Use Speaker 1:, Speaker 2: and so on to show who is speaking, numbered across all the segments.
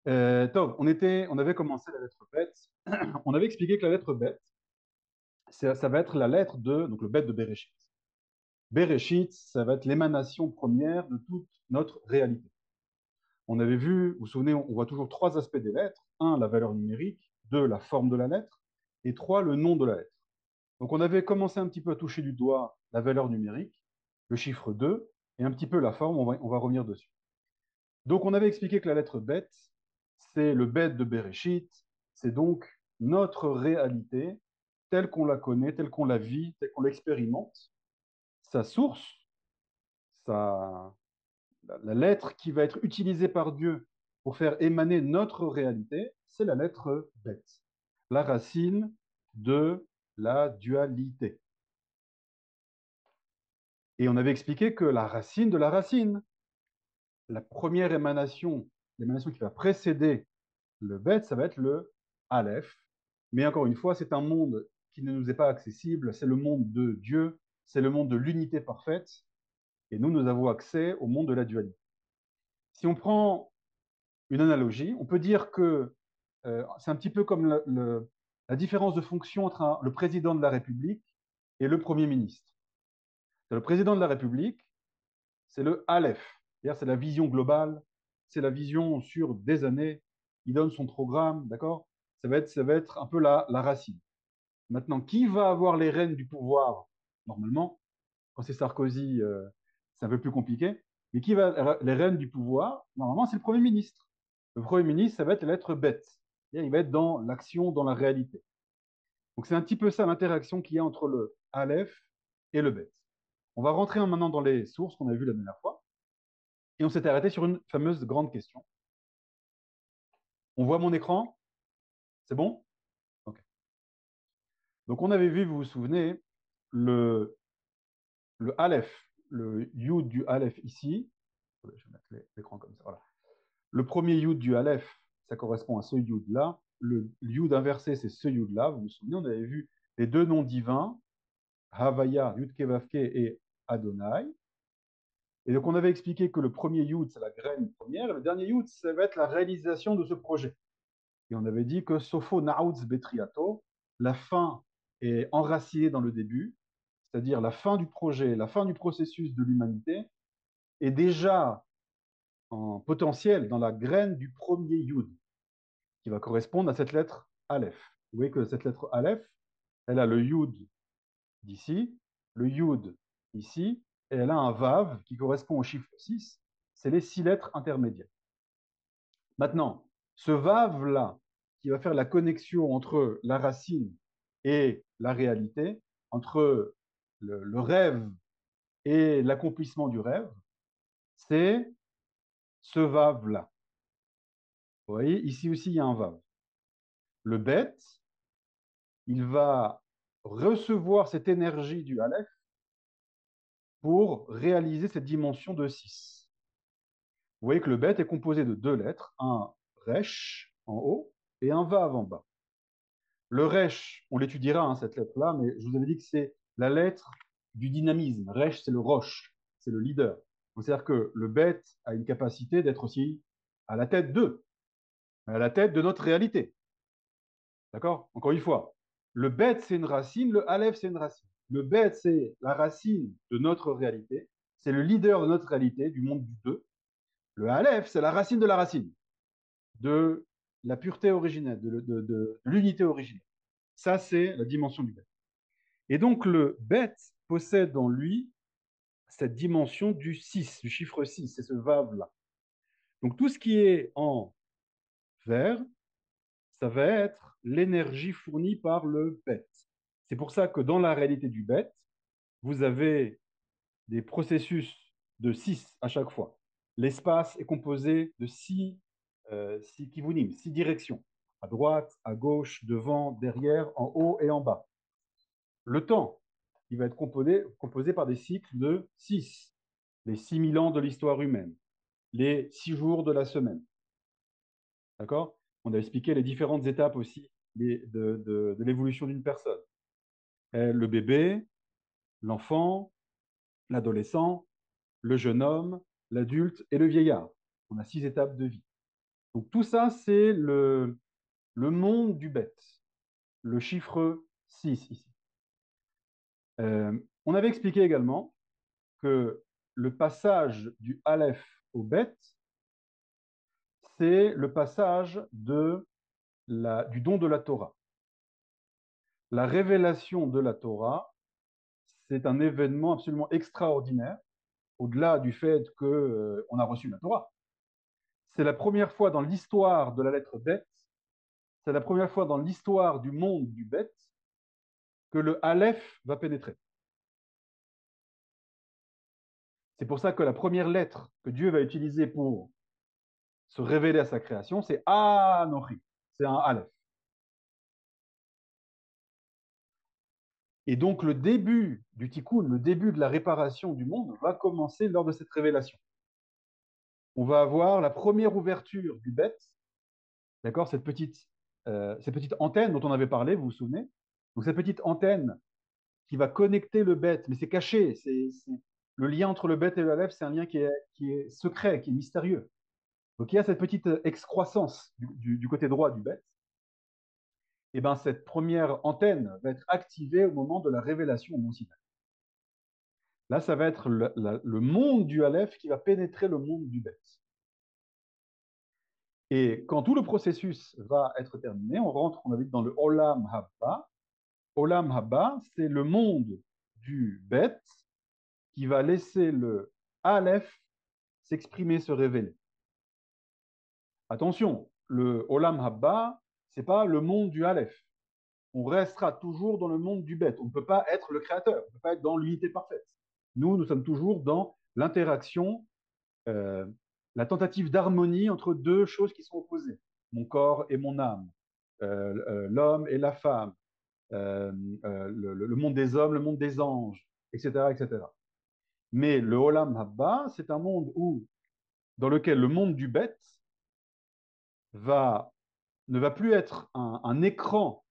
Speaker 1: Tov, on avait commencé la lettre bête. On avait expliqué que la lettre bête, ça va être la lettre de, donc le bête de Bereshit. Bereshit, ça va être l'émanation première de toute notre réalité. On avait vu, vous vous souvenez, on voit toujours trois aspects des lettres. Un, la valeur numérique. Deux, la forme de la lettre. Et trois, le nom de la lettre. Donc on avait commencé un petit peu à toucher du doigt la valeur numérique, le chiffre 2 et un petit peu la forme, on va revenir dessus. Donc on avait expliqué que la lettre bête, c'est le bête de Bereshit, c'est donc notre réalité telle qu'on la connaît, telle qu'on la vit, telle qu'on l'expérimente. Sa source, sa, la lettre qui va être utilisée par Dieu pour faire émaner notre réalité, c'est la lettre bête, la racine de la dualité. Et on avait expliqué que la racine de la racine, la première émanation, l'émanation qui va précéder le bête, ça va être le Aleph. Mais encore une fois, c'est un monde qui ne nous est pas accessible, c'est le monde de Dieu, c'est le monde de l'unité parfaite, et nous, nous avons accès au monde de la dualité. Si on prend une analogie, on peut dire que c'est un petit peu comme la différence de fonction entre le président de la République et le Premier ministre. Le président de la République, c'est le Aleph, c'est-à-dire c'est la vision globale, c'est la vision sur des années, il donne son programme, d'accord? Ça va être un peu la racine. Maintenant, qui va avoir les rênes du pouvoir? Normalement, quand c'est Sarkozy, c'est un peu plus compliqué, mais qui va les rênes du pouvoir? Normalement, c'est le Premier ministre. Le Premier ministre, ça va être l'être bête. C'est-à-dire, il va être dans l'action, dans la réalité. Donc c'est un petit peu ça l'interaction qu'il y a entre le Aleph et le bête. On va rentrer maintenant dans les sources qu'on a vues la dernière fois. Et on s'était arrêté sur une fameuse grande question. On voit mon écran? C'est bon? Ok. Donc on avait vu, vous vous souvenez, le, le Aleph, le Yud du Aleph ici. Je vais mettre l'écran comme ça. Voilà. Le premier Yud du Aleph, ça correspond à ce Yud-là. Le Yud inversé, c'est ce Yud-là. Vous vous souvenez, on avait vu les deux noms divins, Havaya, Yud Kevavke et Adonai. Et donc on avait expliqué que le premier Yud, c'est la graine première, et le dernier Yud, ça va être la réalisation de ce projet. Et on avait dit que Sopho Naoutz Betriato, la fin est enracinée dans le début, c'est-à-dire la fin du projet, la fin du processus de l'humanité, est déjà en potentiel dans la graine du premier Yud, qui va correspondre à cette lettre Aleph. Vous voyez que cette lettre Aleph, elle a le Yud d'ici, le Yud ici, et elle a un Vav qui correspond au chiffre 6. C'est les 6 lettres intermédiaires. Maintenant, ce Vav-là, qui va faire la connexion entre la racine et la réalité, entre le rêve et l'accomplissement du rêve, c'est ce Vav-là. Vous voyez, ici aussi, il y a un Vav. Le bête, il va recevoir cette énergie du Aleph pour réaliser cette dimension de 6. Vous voyez que le bête est composé de 2 lettres, un Resh en haut et un Vav en bas. Le Resh, on l'étudiera, hein, cette lettre-là, mais je vous avais dit que c'est la lettre du dynamisme. Resh, c'est le roche, c'est le leader. C'est-à-dire que le bête a une capacité d'être aussi à la tête d'eux, à la tête de notre réalité. D'accord? Encore une fois, le bête, c'est une racine, le aleph, c'est une racine. Le bête, c'est la racine de notre réalité, c'est le leader de notre réalité, du monde du deux. Le aleph, c'est la racine de la racine, de la pureté originelle, de l'unité originelle. Ça, c'est la dimension du bête. Et donc, le bête possède en lui cette dimension du 6, du chiffre 6, c'est ce vav-là. Donc, tout ce qui est en vert, ça va être l'énergie fournie par le bête. C'est pour ça que dans la réalité du bête, vous avez des processus de 6 à chaque fois. L'espace est composé de 6 kivunim, 6 directions, à droite, à gauche, devant, derrière, en haut et en bas. Le temps, il va être composé par des cycles de 6, les 6000 ans de l'histoire humaine, les 6 jours de la semaine. D'accord? On a expliqué les différentes étapes aussi de l'évolution d'une personne. Le bébé, l'enfant, l'adolescent, le jeune homme, l'adulte et le vieillard. On a 6 étapes de vie. Donc tout ça, c'est le monde du bête, le chiffre 6 ici. On avait expliqué également que le passage du Aleph au Bet, c'est le passage du don de la Torah. La révélation de la Torah, c'est un événement absolument extraordinaire, au-delà du fait qu'on a reçu la Torah. C'est la première fois dans l'histoire de la lettre Bet, c'est la première fois dans l'histoire du monde du Bet que le Aleph va pénétrer. C'est pour ça que la première lettre que Dieu va utiliser pour se révéler à sa création, c'est Anochi. C'est un Aleph. Et donc le début du tikkun, le début de la réparation du monde va commencer lors de cette révélation. On va avoir la première ouverture du bête, d'accord, cette petite antenne dont on avait parlé, vous vous souvenez? Donc cette petite antenne qui va connecter le bête, mais c'est caché, le lien entre le bête et le aleph, c'est un lien qui est secret, qui est mystérieux. Donc il y a cette petite excroissance du côté droit du bête. Et bien cette première antenne va être activée au moment de la révélation au Mont Sinaï. Là, ça va être le monde du Aleph qui va pénétrer le monde du Bet. Et quand tout le processus va être terminé, on rentre, on habite dans le Olam Habba. Olam Habba, c'est le monde du Bet qui va laisser le Aleph s'exprimer, se révéler. Attention, le Olam Habba, c'est pas le monde du Aleph. On restera toujours dans le monde du Bet. On ne peut pas être le créateur, on ne peut pas être dans l'unité parfaite. Nous sommes toujours dans l'interaction, euh, la tentative d'harmonie entre deux choses qui sont opposées, mon corps et mon âme, l'homme et la femme, le monde des hommes, le monde des anges, etc., etc. Mais le Olam Habba, c'est un monde dans lequel le monde du bête ne va plus être un écran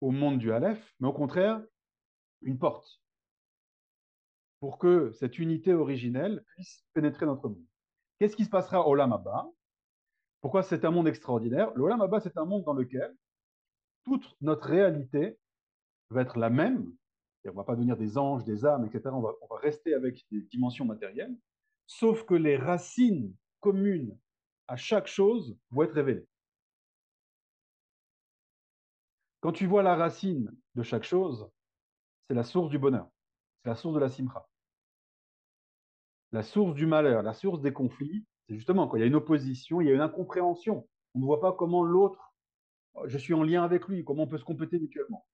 Speaker 1: au monde du Aleph, mais au contraire, une porte pour que cette unité originelle puisse pénétrer notre monde. Qu'est-ce qui se passera au Olam Habba? Pourquoi c'est un monde extraordinaire? Le Olam Abba, c'est un monde dans lequel toute notre réalité va être la même. Et on ne va pas devenir des anges, des âmes, etc. On va rester avec des dimensions matérielles, sauf que les racines communes à chaque chose vont être révélées. Quand tu vois la racine de chaque chose, c'est la source du bonheur, c'est la source de la simcha. La source du malheur, la source des conflits, c'est justement quand il y a une opposition, il y a une incompréhension. On ne voit pas comment l'autre, je suis en lien avec lui, comment on peut se compléter mutuellement.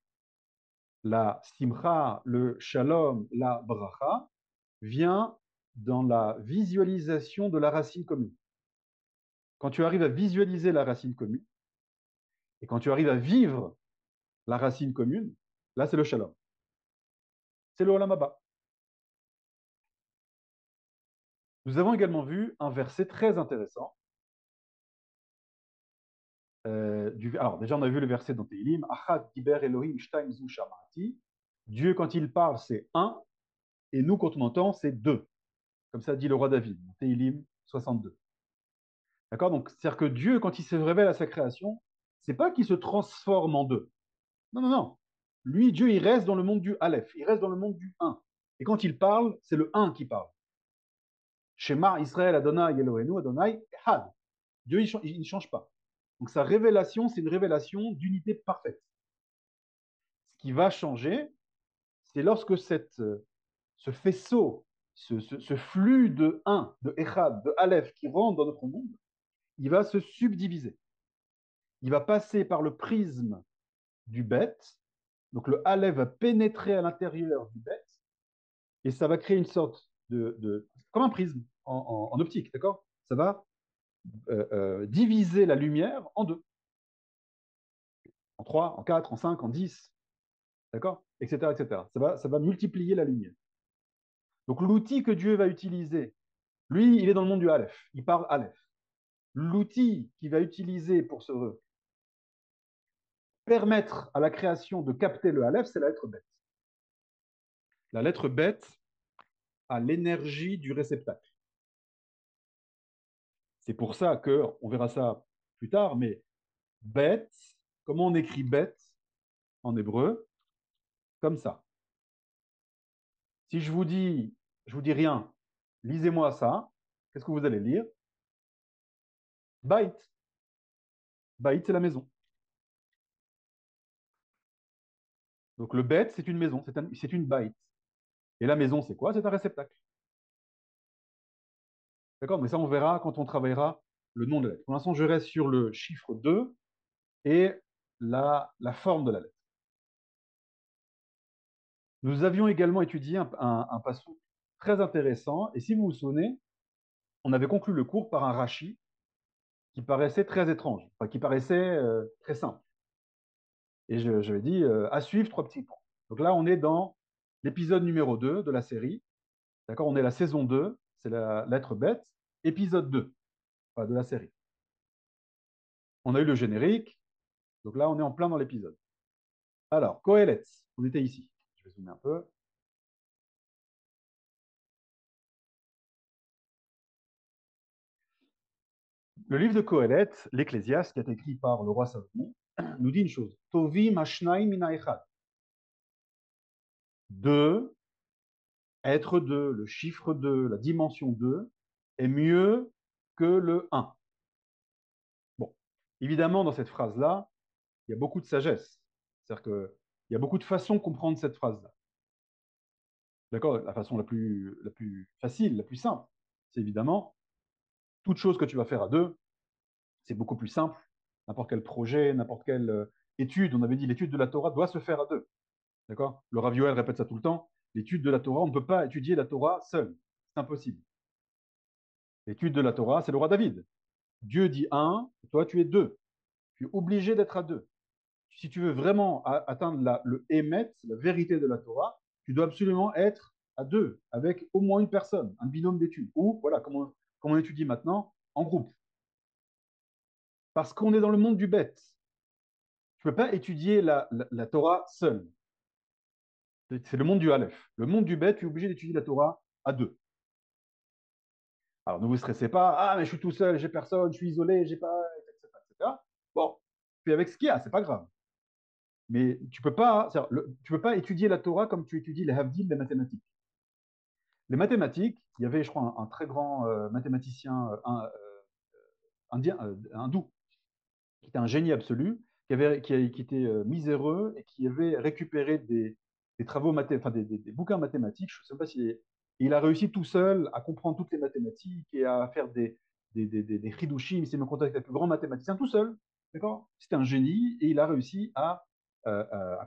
Speaker 1: La simcha, le shalom, la bracha vient dans la visualisation de la racine commune. Quand tu arrives à visualiser la racine commune et quand tu arrives à vivre la racine commune, là c'est le shalom. C'est le olam haba. Nous avons également vu un verset très intéressant. Alors déjà on a vu le verset dans Tehillim, Achad diber Elohim shtaim zu shamati. Dieu quand il parle c'est un et nous quand on entend c'est deux. Comme ça dit le roi David, Tehillim 62. D'accord? Donc, c'est-à-dire que Dieu, quand il se révèle à sa création, c'est pas qu'il se transforme en deux. Non, non, non. Lui, Dieu, il reste dans le monde du Aleph, il reste dans le monde du un. Et quand il parle, c'est le un qui parle. Shema Israël Adonai Elohenu Adonai Ehad. Dieu, il ne change pas. Donc, sa révélation, c'est une révélation d'unité parfaite. Ce qui va changer, c'est lorsque ce faisceau, ce flux de un, de Echad, de Aleph qui rentre dans notre monde, il va se subdiviser. Il va passer par le prisme du bête. Donc le Aleph va pénétrer à l'intérieur du bête et ça va créer une sorte comme un prisme en optique, d'accord? Ça va diviser la lumière en deux, en trois, en quatre, en cinq, en 10, d'accord? Etc., etc. Ça va multiplier la lumière. Donc l'outil que Dieu va utiliser, lui, il est dans le monde du Aleph, il parle Aleph. L'outil qu'il va utiliser pour se permettre à la création de capter le Aleph, c'est la lettre bête. La lettre bête a l'énergie du réceptacle. C'est pour ça que, on verra ça plus tard, mais bet, comment on écrit bet en hébreu? Comme ça. Si je vous dis rien, lisez-moi ça, qu'est-ce que vous allez lire? Bait. Bait, c'est la maison. Donc le bet, c'est une maison, c'est une bait. Et la maison, c'est quoi? C'est un réceptacle. D'accord? Mais ça, on verra quand on travaillera le nom de la lettre. Pour l'instant, je reste sur le chiffre 2 et la forme de la lettre. Nous avions également étudié un passage très intéressant, et si vous vous souvenez, on avait conclu le cours par un Rashi qui paraissait très étrange, enfin, qui paraissait très simple. Et j'avais dit à suivre, trois petits points. Donc là, on est dans l'épisode numéro 2 de la série. D'accord? On est la saison 2, c'est la lettre bête, épisode 2 enfin, de la série. On a eu le générique, donc là, on est en plein dans l'épisode. Alors, Kohelet, on était ici. Je vais zoomer un peu. Le livre de Kohelet, l'Ecclésiaste, qui est écrit par le roi Salomon, nous dit une chose. Tovi mashnaim mina echad. Deux, être deux, le chiffre 2, la dimension 2, est mieux que le un. Bon, évidemment, dans cette phrase-là, il y a beaucoup de sagesse. C'est-à-dire qu'il y a beaucoup de façons de comprendre cette phrase-là. D'accord? La façon la plus facile, la plus simple, c'est évidemment, toute chose que tu vas faire à deux, c'est beaucoup plus simple. N'importe quel projet, n'importe quelle étude, on avait dit l'étude de la Torah doit se faire à deux. D'accord? Le Rav Yoel répète ça tout le temps. L'étude de la Torah, on ne peut pas étudier la Torah seul. C'est impossible. L'étude de la Torah, c'est le roi David. Dieu dit un, toi tu es deux. Tu es obligé d'être à deux. Si tu veux vraiment atteindre le émet, la vérité de la Torah, tu dois absolument être à deux, avec au moins une personne, un binôme d'études. Ou, voilà, comme on étudie maintenant, en groupe. Parce qu'on est dans le monde du bête. Tu ne peux pas étudier la Torah seul. C'est le monde du Aleph. Le monde du bête, tu es obligé d'étudier la Torah à deux. Alors ne vous stressez pas, ah mais je suis tout seul, j'ai personne, je suis isolé, j'ai pas, etc., etc. Bon, puis avec ce qu'il y a, c'est pas grave. Mais tu peux pas étudier la Torah comme tu étudies les Havdil, les mathématiques. Les mathématiques, il y avait, je crois, un très grand mathématicien indien, hindou, qui était un génie absolu, qui était miséreux et qui avait récupéré des travaux enfin, des bouquins mathématiques. Je ne sais pas si il a réussi tout seul à comprendre toutes les mathématiques et à faire des chidushim. Il s'est mis en contact avec les plus grands mathématiciens tout seul. D'accord? C'était un génie et il a réussi à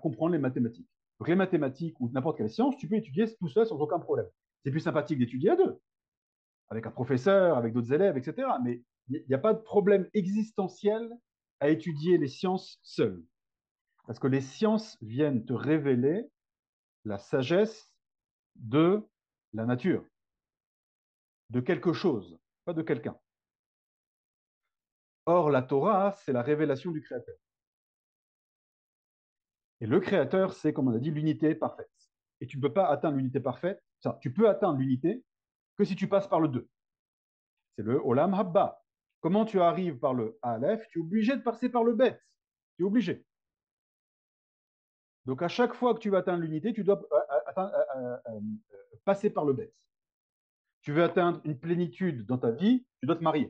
Speaker 1: comprendre les mathématiques. Donc les mathématiques ou n'importe quelle science, tu peux étudier tout seul sans aucun problème. C'est plus sympathique d'étudier à deux, avec un professeur, avec d'autres élèves, etc. Mais il n'y a pas de problème existentiel à étudier les sciences seules. Parce que les sciences viennent te révéler la sagesse de la nature, de quelque chose, pas de quelqu'un. Or, la Torah, c'est la révélation du Créateur. Et le Créateur, c'est, comme on a dit, l'unité parfaite. Et tu ne peux pas atteindre l'unité parfaite. Tu peux atteindre l'unité que si tu passes par le 2. C'est le Olam Habba. Comment tu arrives par le Aleph? Tu es obligé de passer par le Bet. Tu es obligé. Donc, à chaque fois que tu vas atteindre l'unité, tu dois passer par le Bet. Tu veux atteindre une plénitude dans ta vie, tu dois te marier.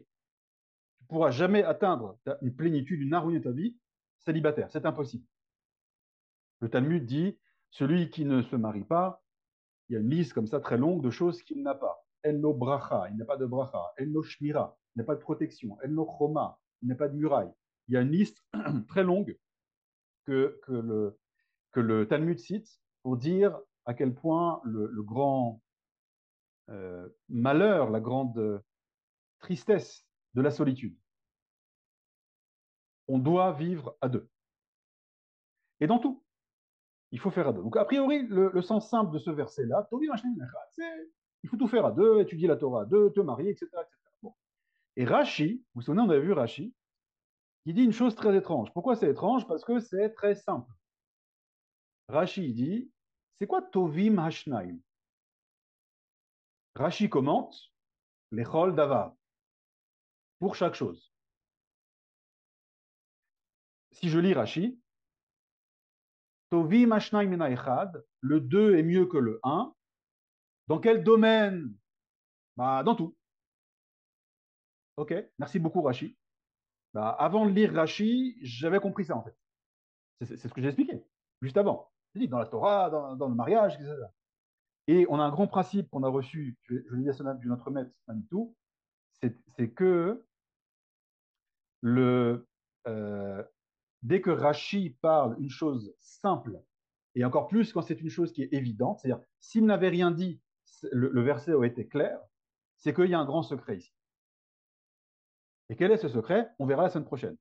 Speaker 1: Tu ne pourras jamais atteindre une plénitude, une harmonie de ta vie célibataire. C'est impossible. Le Talmud dit, celui qui ne se marie pas, il y a une liste comme ça très longue de choses qu'il n'a pas. Enno bracha, il n'a pas de bracha. Enno shmira, il n'a pas de protection. Enno choma, il n'a pas de muraille. Il y a une liste très longue que le Talmud cite pour dire à quel point le grand malheur, la grande tristesse de la solitude. On doit vivre à deux. Et dans tout, il faut faire à deux. Donc, a priori, le sens simple de ce verset-là, c'est il faut tout faire à deux, étudier la Torah à deux, te marier, etc. etc. Bon. Et Rashi, vous vous souvenez, on avait vu Rashi, qui dit une chose très étrange. Pourquoi c'est étrange? Parce que c'est très simple. Rashi dit, c'est quoi Tovim Hashnaim? Rashi commente, les Chol Davar. pour chaque chose. Si je lis Rashi, Tovi Mashnai Mina Echad, le 2 est mieux que le un. Dans quel domaine? Bah, dans tout. Ok, merci beaucoup Rashi. Bah, avant de lire Rashi, j'avais compris ça en fait. C'est ce que j'ai expliqué, juste avant. J'ai dit dans la Torah, dans le mariage, etc. Et on a un grand principe qu'on a reçu, je l'ai dit à du notre maître Manitou, c'est que le, euh, dès que Rashi parle une chose simple, et encore plus quand c'est une chose qui est évidente, c'est-à-dire s'il n'avait rien dit, le verset aurait été clair, c'est qu'il y a un grand secret ici. Et quel est ce secret? On verra la semaine prochaine.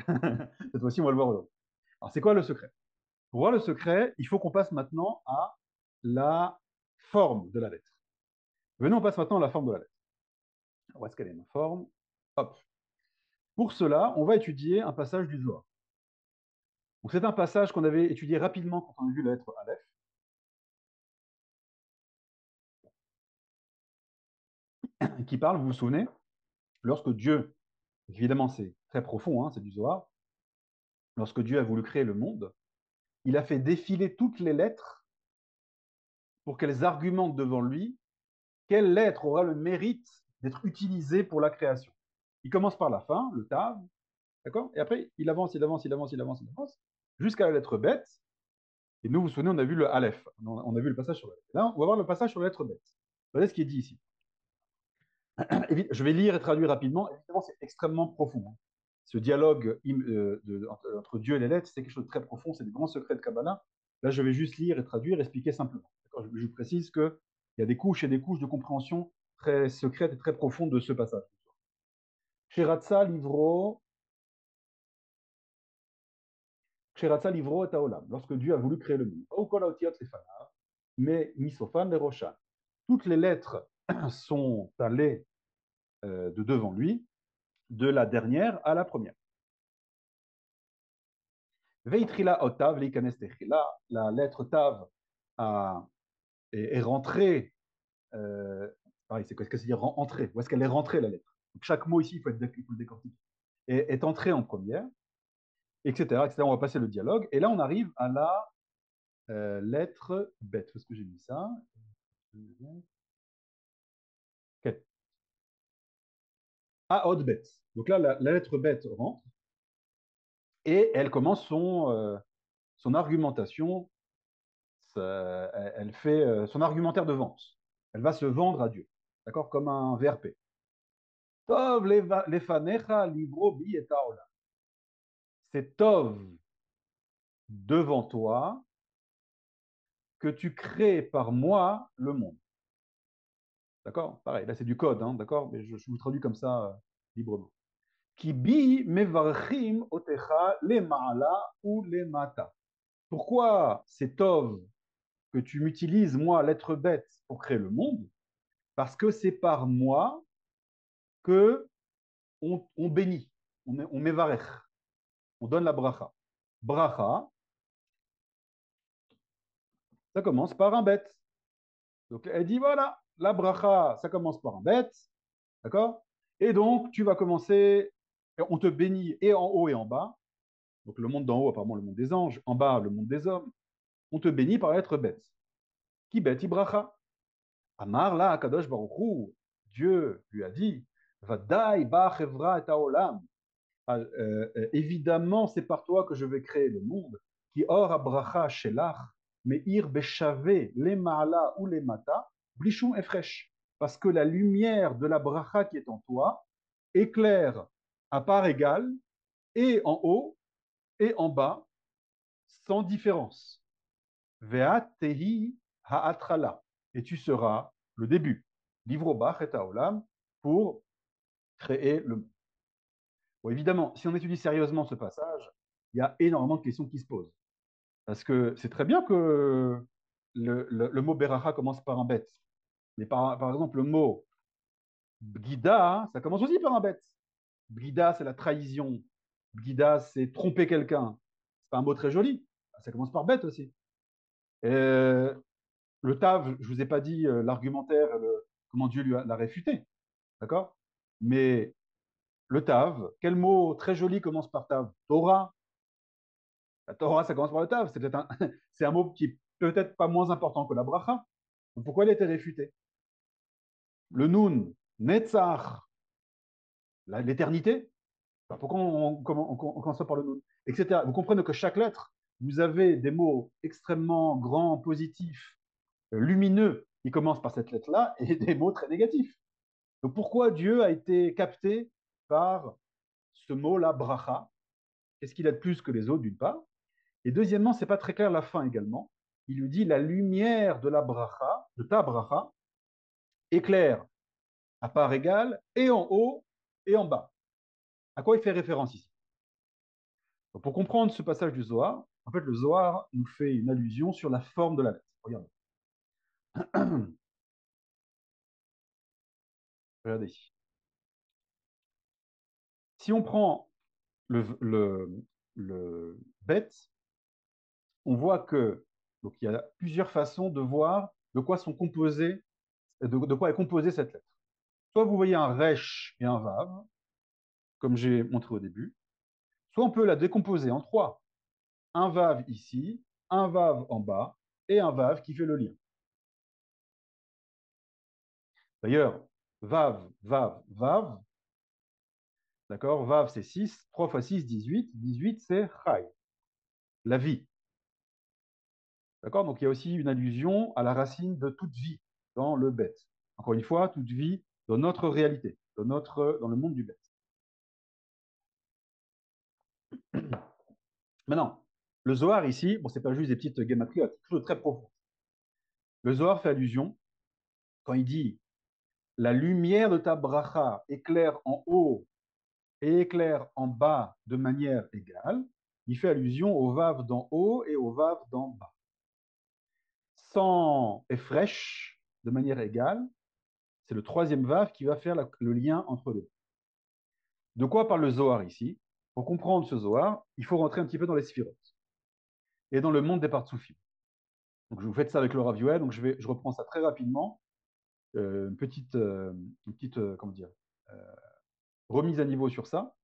Speaker 1: Cette fois-ci, on va le voir aujourd'hui. Alors, c'est quoi le secret? Pour voir le secret, il faut qu'on passe maintenant à la forme de la lettre. Venez, on passe maintenant à la forme de la lettre. Où est-ce qu'elle est, ma forme? Hop. Pour cela, on va étudier un passage du Zohar. Donc, c'est un passage qu'on avait étudié rapidement quand on a vu la lettre Aleph, qui parle, vous vous souvenez, lorsque Dieu, évidemment c'est très profond, hein, c'est du Zohar, lorsque Dieu a voulu créer le monde, il a fait défiler toutes les lettres pour qu'elles argumentent devant lui quelle lettre aura le mérite d'être utilisée pour la création. Il commence par la fin, le Tav, d'accord? Et après, il avance, il avance, il avance, il avance, il avance, jusqu'à la lettre bête. Et nous, vous vous souvenez, on a vu le Aleph. On a vu le passage sur la lettre. Là, on va voir le passage sur la lettre bête. Regardez ce qui est dit ici. Je vais lire et traduire rapidement. Évidemment, c'est extrêmement profond, hein. Ce dialogue entre Dieu et les lettres, c'est quelque chose de très profond. C'est des grands secrets de Kabbalah. Là, je vais juste lire et traduire, expliquer simplement. Je précise qu'il y a des couches et des couches de compréhension très secrètes et très profondes de ce passage. Sheratza livro, Sheratza livro et haolam, lorsque Dieu a voulu créer le monde. Mais misofan les roshan. Toutes les lettres sont allées de devant lui, de la dernière à la première. Veitrila otav leikanes techila, la lettre tav est rentrée. Pareil, c'est quoi ce que c'est dire entrer? Où est-ce qu'elle est rentrée la lettre? Donc, chaque mot ici, il faut le décortiquer. Est entrée en première, etc., etc. On va passer le dialogue. Et là, on arrive à la lettre bête. Où est-ce que j'ai mis ça? Okay. À haute bête. Donc là, la lettre bête rentre et elle commence son argumentation. Elle fait son argumentaire de vente. Elle va se vendre à Dieu. D'accord? Comme un VRP. Tov lefanecha libro bi et haolam. C'est Tov devant toi que tu crées par moi le monde. D'accord? Pareil, là c'est du code, hein, d'accord? Mais je vous traduis comme ça librement. Ki bi mevarchim otecha le ma'ala ou le mata. Pourquoi c'est Tov que tu m'utilises, moi, l'être bête, pour créer le monde? Parce que c'est par moi que on bénit, on mevarech, on donne la bracha. Bracha, ça commence par un bête. Donc elle dit voilà, la bracha, ça commence par un bête, d'accord? Et donc tu vas commencer, on te bénit et en haut et en bas. Donc le monde d'en haut, apparemment le monde des anges, en bas le monde des hommes. On te bénit par être bête. Qui bête bracha. Amar la Akadosh Baruch Dieu lui a dit, Vadai ba chevra et haolam. Évidemment, c'est par toi que je vais créer le monde. Qui or abracha shelach, meir beshave les ma'ala ou les mata, blichum efresh. Parce que la lumière de la bracha qui est en toi éclaire à part égale et en haut et en bas sans différence. Ve'at tehi ha'atrala. Et tu seras le début. Livro bach et haolam pour créer le monde. Bon, évidemment, si on étudie sérieusement ce passage, il y a énormément de questions qui se posent. Parce que c'est très bien que le mot Beracha commence par un bête. Mais par exemple, le mot Bgida, ça commence aussi par un bête. Bgida, c'est la trahison. Bgida, c'est tromper quelqu'un. C'est pas un mot très joli. Ça commence par bête aussi. Et le Tav, je vous ai pas dit l'argumentaire, comment Dieu l'a réfuté. D'accord? Mais le Tav. Quel mot très joli commence par Tav? Torah. La Torah, ça commence par le Tav. C'est peut-être c'est un mot qui est peut-être pas moins important que la bracha. Donc pourquoi il a été réfuté? Le Nun, Netzach, l'éternité. Enfin, pourquoi on commence par le Nun, etc. Vous comprenez que chaque lettre, vous avez des mots extrêmement grands, positifs, lumineux, qui commencent par cette lettre-là, et des mots très négatifs. Donc pourquoi Dieu a été capté par ce mot-là, bracha? Qu'est-ce qu'il a de plus que les autres, d'une part? Et deuxièmement, c'est pas très clair la fin également. Il lui dit la lumière de la bracha, de ta bracha, éclaire à part égale et en haut et en bas. À quoi il fait référence ici? Donc, pour comprendre ce passage du Zohar, en fait, le Zohar nous fait une allusion sur la forme de la lettre. Regardez. Regardez ici. Si on prend le bet, on voit que donc, il y a plusieurs façons de voir de quoi est composée cette lettre. Soit vous voyez un resh et un vav, comme j'ai montré au début, soit on peut la décomposer en trois. Un vav ici, un vav en bas et un vav qui fait le lien. D'ailleurs, vav, vav, vav, d'accord? Vav c'est 6, 3 fois 6, 18. 18 c'est chai, la vie. D'accord? Donc il y a aussi une allusion à la racine de toute vie dans le bet. Encore une fois, toute vie dans notre réalité, dans le monde du bet. Maintenant, le Zohar ici, bon, c'est pas juste des petites guématries, c'est quelque chose de très profond. Le Zohar fait allusion quand il dit la lumière de ta bracha éclaire en haut et éclaire en bas de manière égale. Il fait allusion au vav d'en haut et au vav d'en bas. Sans et fraîche de manière égale, c'est le troisième vav qui va faire le lien entre les deux. De quoi parle le Zohar ici? Pour comprendre ce Zohar, il faut rentrer un petit peu dans les sphirotes et dans le monde des partsoufim. Donc je vous fais ça avec le Rav Yoel, donc je reprends ça très rapidement. Une petite comment dire, euh, remise à niveau sur ça.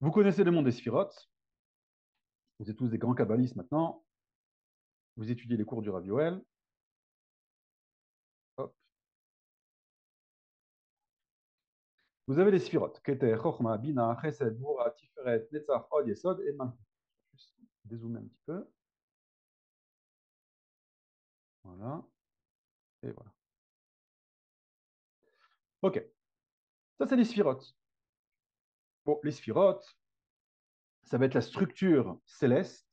Speaker 1: Vous connaissez le monde des sphirotes. Vous êtes tous des grands kabbalistes maintenant. Vous étudiez les cours du Rav Yoel. Hop. Vous avez les sphirotes. Keter, Chochma, Bina, Chesed, Bura, Tiferet, Netzach, Od, Yesod et Malchut. Juste dézoomer un petit peu. Voilà. Et voilà. OK. Ça, c'est les sphirotes. Bon, les sphirotes, ça va être la structure céleste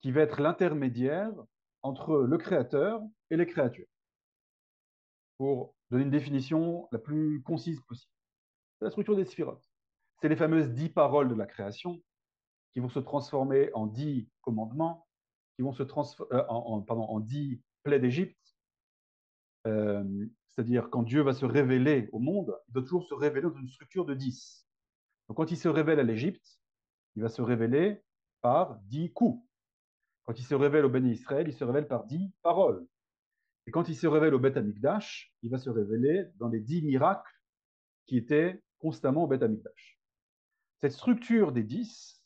Speaker 1: qui va être l'intermédiaire entre le créateur et les créatures, pour donner une définition la plus concise possible. C'est la structure des sphirotes. C'est les fameuses 10 paroles de la création qui vont se transformer en 10 commandements, qui vont se transformer en 10 plaies d'Égypte. C'est-à-dire quand Dieu va se révéler au monde, il doit toujours se révéler dans une structure de 10. Donc quand il se révèle à l'Égypte, il va se révéler par 10 coups. Quand il se révèle au Béni Israël, il se révèle par 10 paroles. Et quand il se révèle au Beth Amikdash, il va se révéler dans les 10 miracles qui étaient constamment au Beth Amikdash. Cette structure des 10,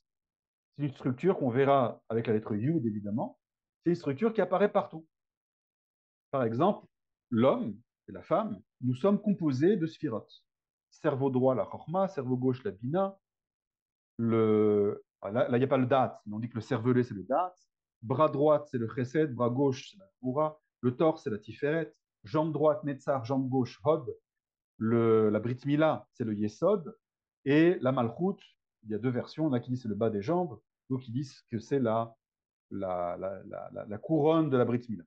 Speaker 1: c'est une structure qu'on verra avec la lettre Yud, évidemment. C'est une structure qui apparaît partout. Par exemple, l'homme et la femme, nous sommes composés de sphirotes. Cerveau droit, la chorma, cerveau gauche, la bina. Là, il n'y a pas le date, mais on dit que le cervelet, c'est le date. Bras droit, c'est le chesed. Bras gauche, c'est la goura. Le torse, c'est la tiferet. Jambe droite, netzar. Jambe gauche, hod. La brit mila, c'est le yesod. Et la malchut, il y a deux versions. Il y en a qui disent c'est le bas des jambes, d'autres qui disent que c'est la couronne de la brit mila.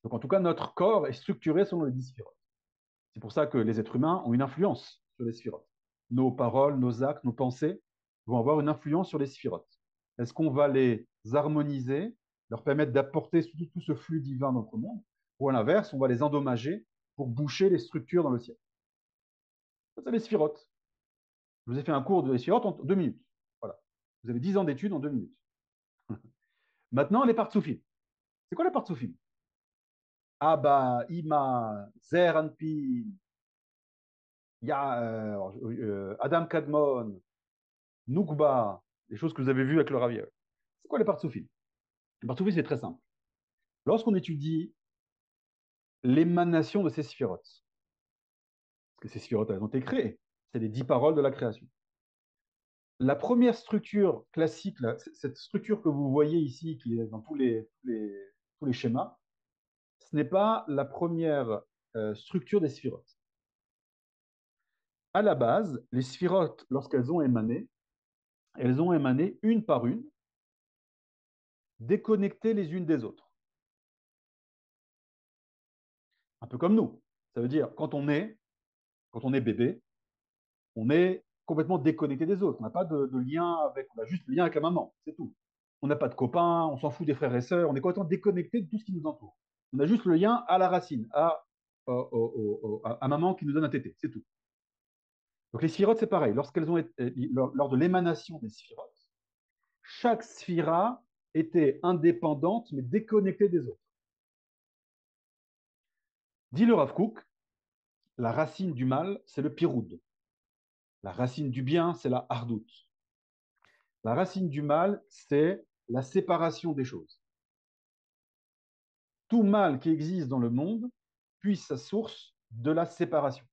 Speaker 1: Donc en tout cas, notre corps est structuré selon les 10 sphirotes. C'est pour ça que les êtres humains ont une influence sur les sphirotes. Nos paroles, nos actes, nos pensées vont avoir une influence sur les sphirotes. Est-ce qu'on va les harmoniser, leur permettre d'apporter tout ce flux divin dans notre monde, ou à l'inverse, on va les endommager pour boucher les structures dans le ciel? Ça, c'est les sphirotes. Je vous ai fait un cours de les sphirotes en 2 minutes. Voilà. Vous avez 10 ans d'études en 2 minutes. Maintenant, les partsoufim. C'est quoi les partsoufim? Abba, Ima, Zer, Anpin, Il y a Adam Kadmon, Nukba, des choses que vous avez vues avec le Rav Yael. C'est quoi les partsoufim? Les partsoufim, c'est très simple. Lorsqu'on étudie l'émanation de ces sphirotes, parce que ces sphirotes, elles ont été créées, c'est les 10 paroles de la création. La première structure classique, là, cette structure que vous voyez ici, qui est dans tous les schémas, ce n'est pas la première structure des sphirotes. À la base, les sphirotes, lorsqu'elles ont émané, elles ont émané une par une, déconnectées les unes des autres. Un peu comme nous. Ça veut dire, quand on est bébé, on est complètement déconnecté des autres. On n'a pas de lien avec, on a juste le lien avec la maman, c'est tout. On n'a pas de copains, on s'en fout des frères et sœurs, on est complètement déconnecté de tout ce qui nous entoure. On a juste le lien à la racine, à maman qui nous donne un tété, c'est tout. Donc les sphirotes, c'est pareil. Lorsqu'elles ont été, lors de l'émanation des sphirotes, chaque sphira était indépendante mais déconnectée des autres. Dit le Rav Kook, la racine du mal, c'est le piroud. La racine du bien, c'est la hardout. La racine du mal, c'est la séparation des choses. Tout mal qui existe dans le monde puise sa source de la séparation.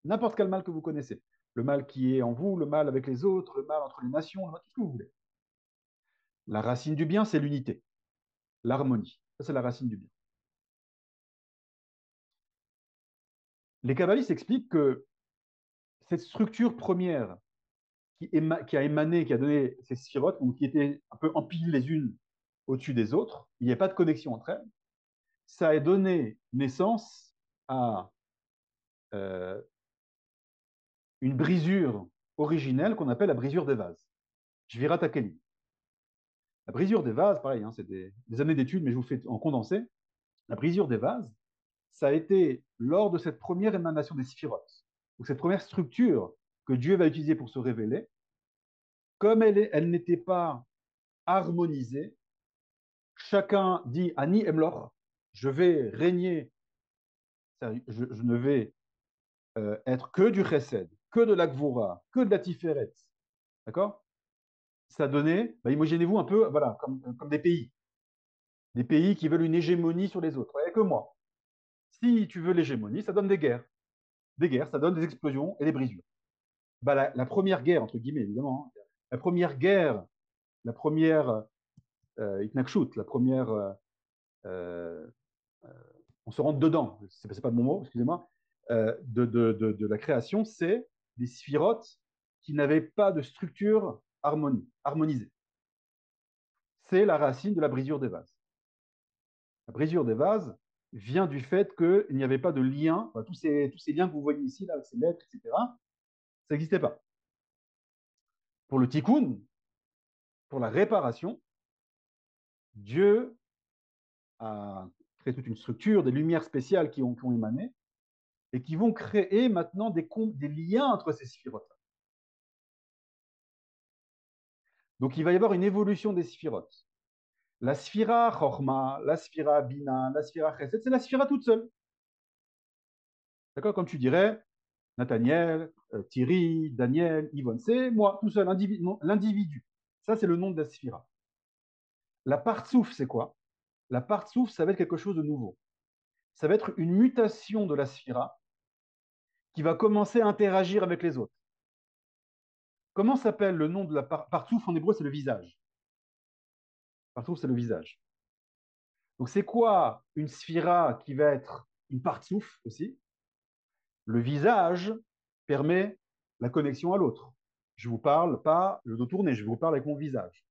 Speaker 1: N'importe quel mal que vous connaissez. Le mal qui est en vous, le mal avec les autres, le mal entre les nations, tout ce que vous voulez. La racine du bien, c'est l'unité, l'harmonie. Ça, c'est la racine du bien. Les kabbalistes expliquent que cette structure première qui a émané, qui a donné ces sphirotes, donc qui étaient un peu empilées les unes au-dessus des autres, il n'y a pas de connexion entre elles, ça a donné naissance à euh, une brisure originelle qu'on appelle la brisure des vases. Shvirat HaKelim. La brisure des vases, pareil, hein, c'est des années d'études, mais je vous fais en condensé. La brisure des vases, ça a été lors de cette première émanation des sphirotes, donc cette première structure que Dieu va utiliser pour se révéler, comme elle n'était pas harmonisée, chacun dit Ani Emloch, je vais régner, je ne vais être que du chesed, que de la gvura, que de la tiferet. D'accord? Ça donnait, bah, imaginez-vous un peu, voilà, comme des pays qui veulent une hégémonie sur les autres. Il n'y a que moi. Si tu veux l'hégémonie, ça donne des guerres. Des guerres, ça donne des explosions et des brisures. Bah, la première guerre, entre guillemets, évidemment, hein, la première guerre, la première Itnakshut, la première, euh, on se rentre dedans, c'est pas le bon mot, excusez-moi, de la création, c'est des sphirotes qui n'avaient pas de structure harmonisée. C'est la racine de la brisure des vases. La brisure des vases vient du fait qu'il n'y avait pas de lien, enfin, tous ces liens que vous voyez ici, là, ces lettres, etc., ça n'existait pas. Pour le tikkun, pour la réparation, Dieu a créé toute une structure, des lumières spéciales qui ont émané et qui vont créer maintenant des liens entre ces sphirotes. Donc il va y avoir une évolution des sphirotes. La sphira Chorma, la sphira Bina, la sphira Chesed, c'est la sphira toute seule. D'accord? Comme tu dirais, Nathaniel, Thierry, Daniel, Yvonne, c'est moi, tout seul, l'individu. Ça, c'est le nom de la sphira. La partsouf, c'est quoi? La partsouf, ça va être quelque chose de nouveau. Ça va être une mutation de la sphira qui va commencer à interagir avec les autres. Comment s'appelle le nom de la partsouf en hébreu? C'est le visage. Partsouf, c'est le visage. Donc, c'est quoi une sphira qui va être une partsouf aussi? Le visage permet la connexion à l'autre. Je ne vous parle pas le dos tourné, je vous parle avec mon visage.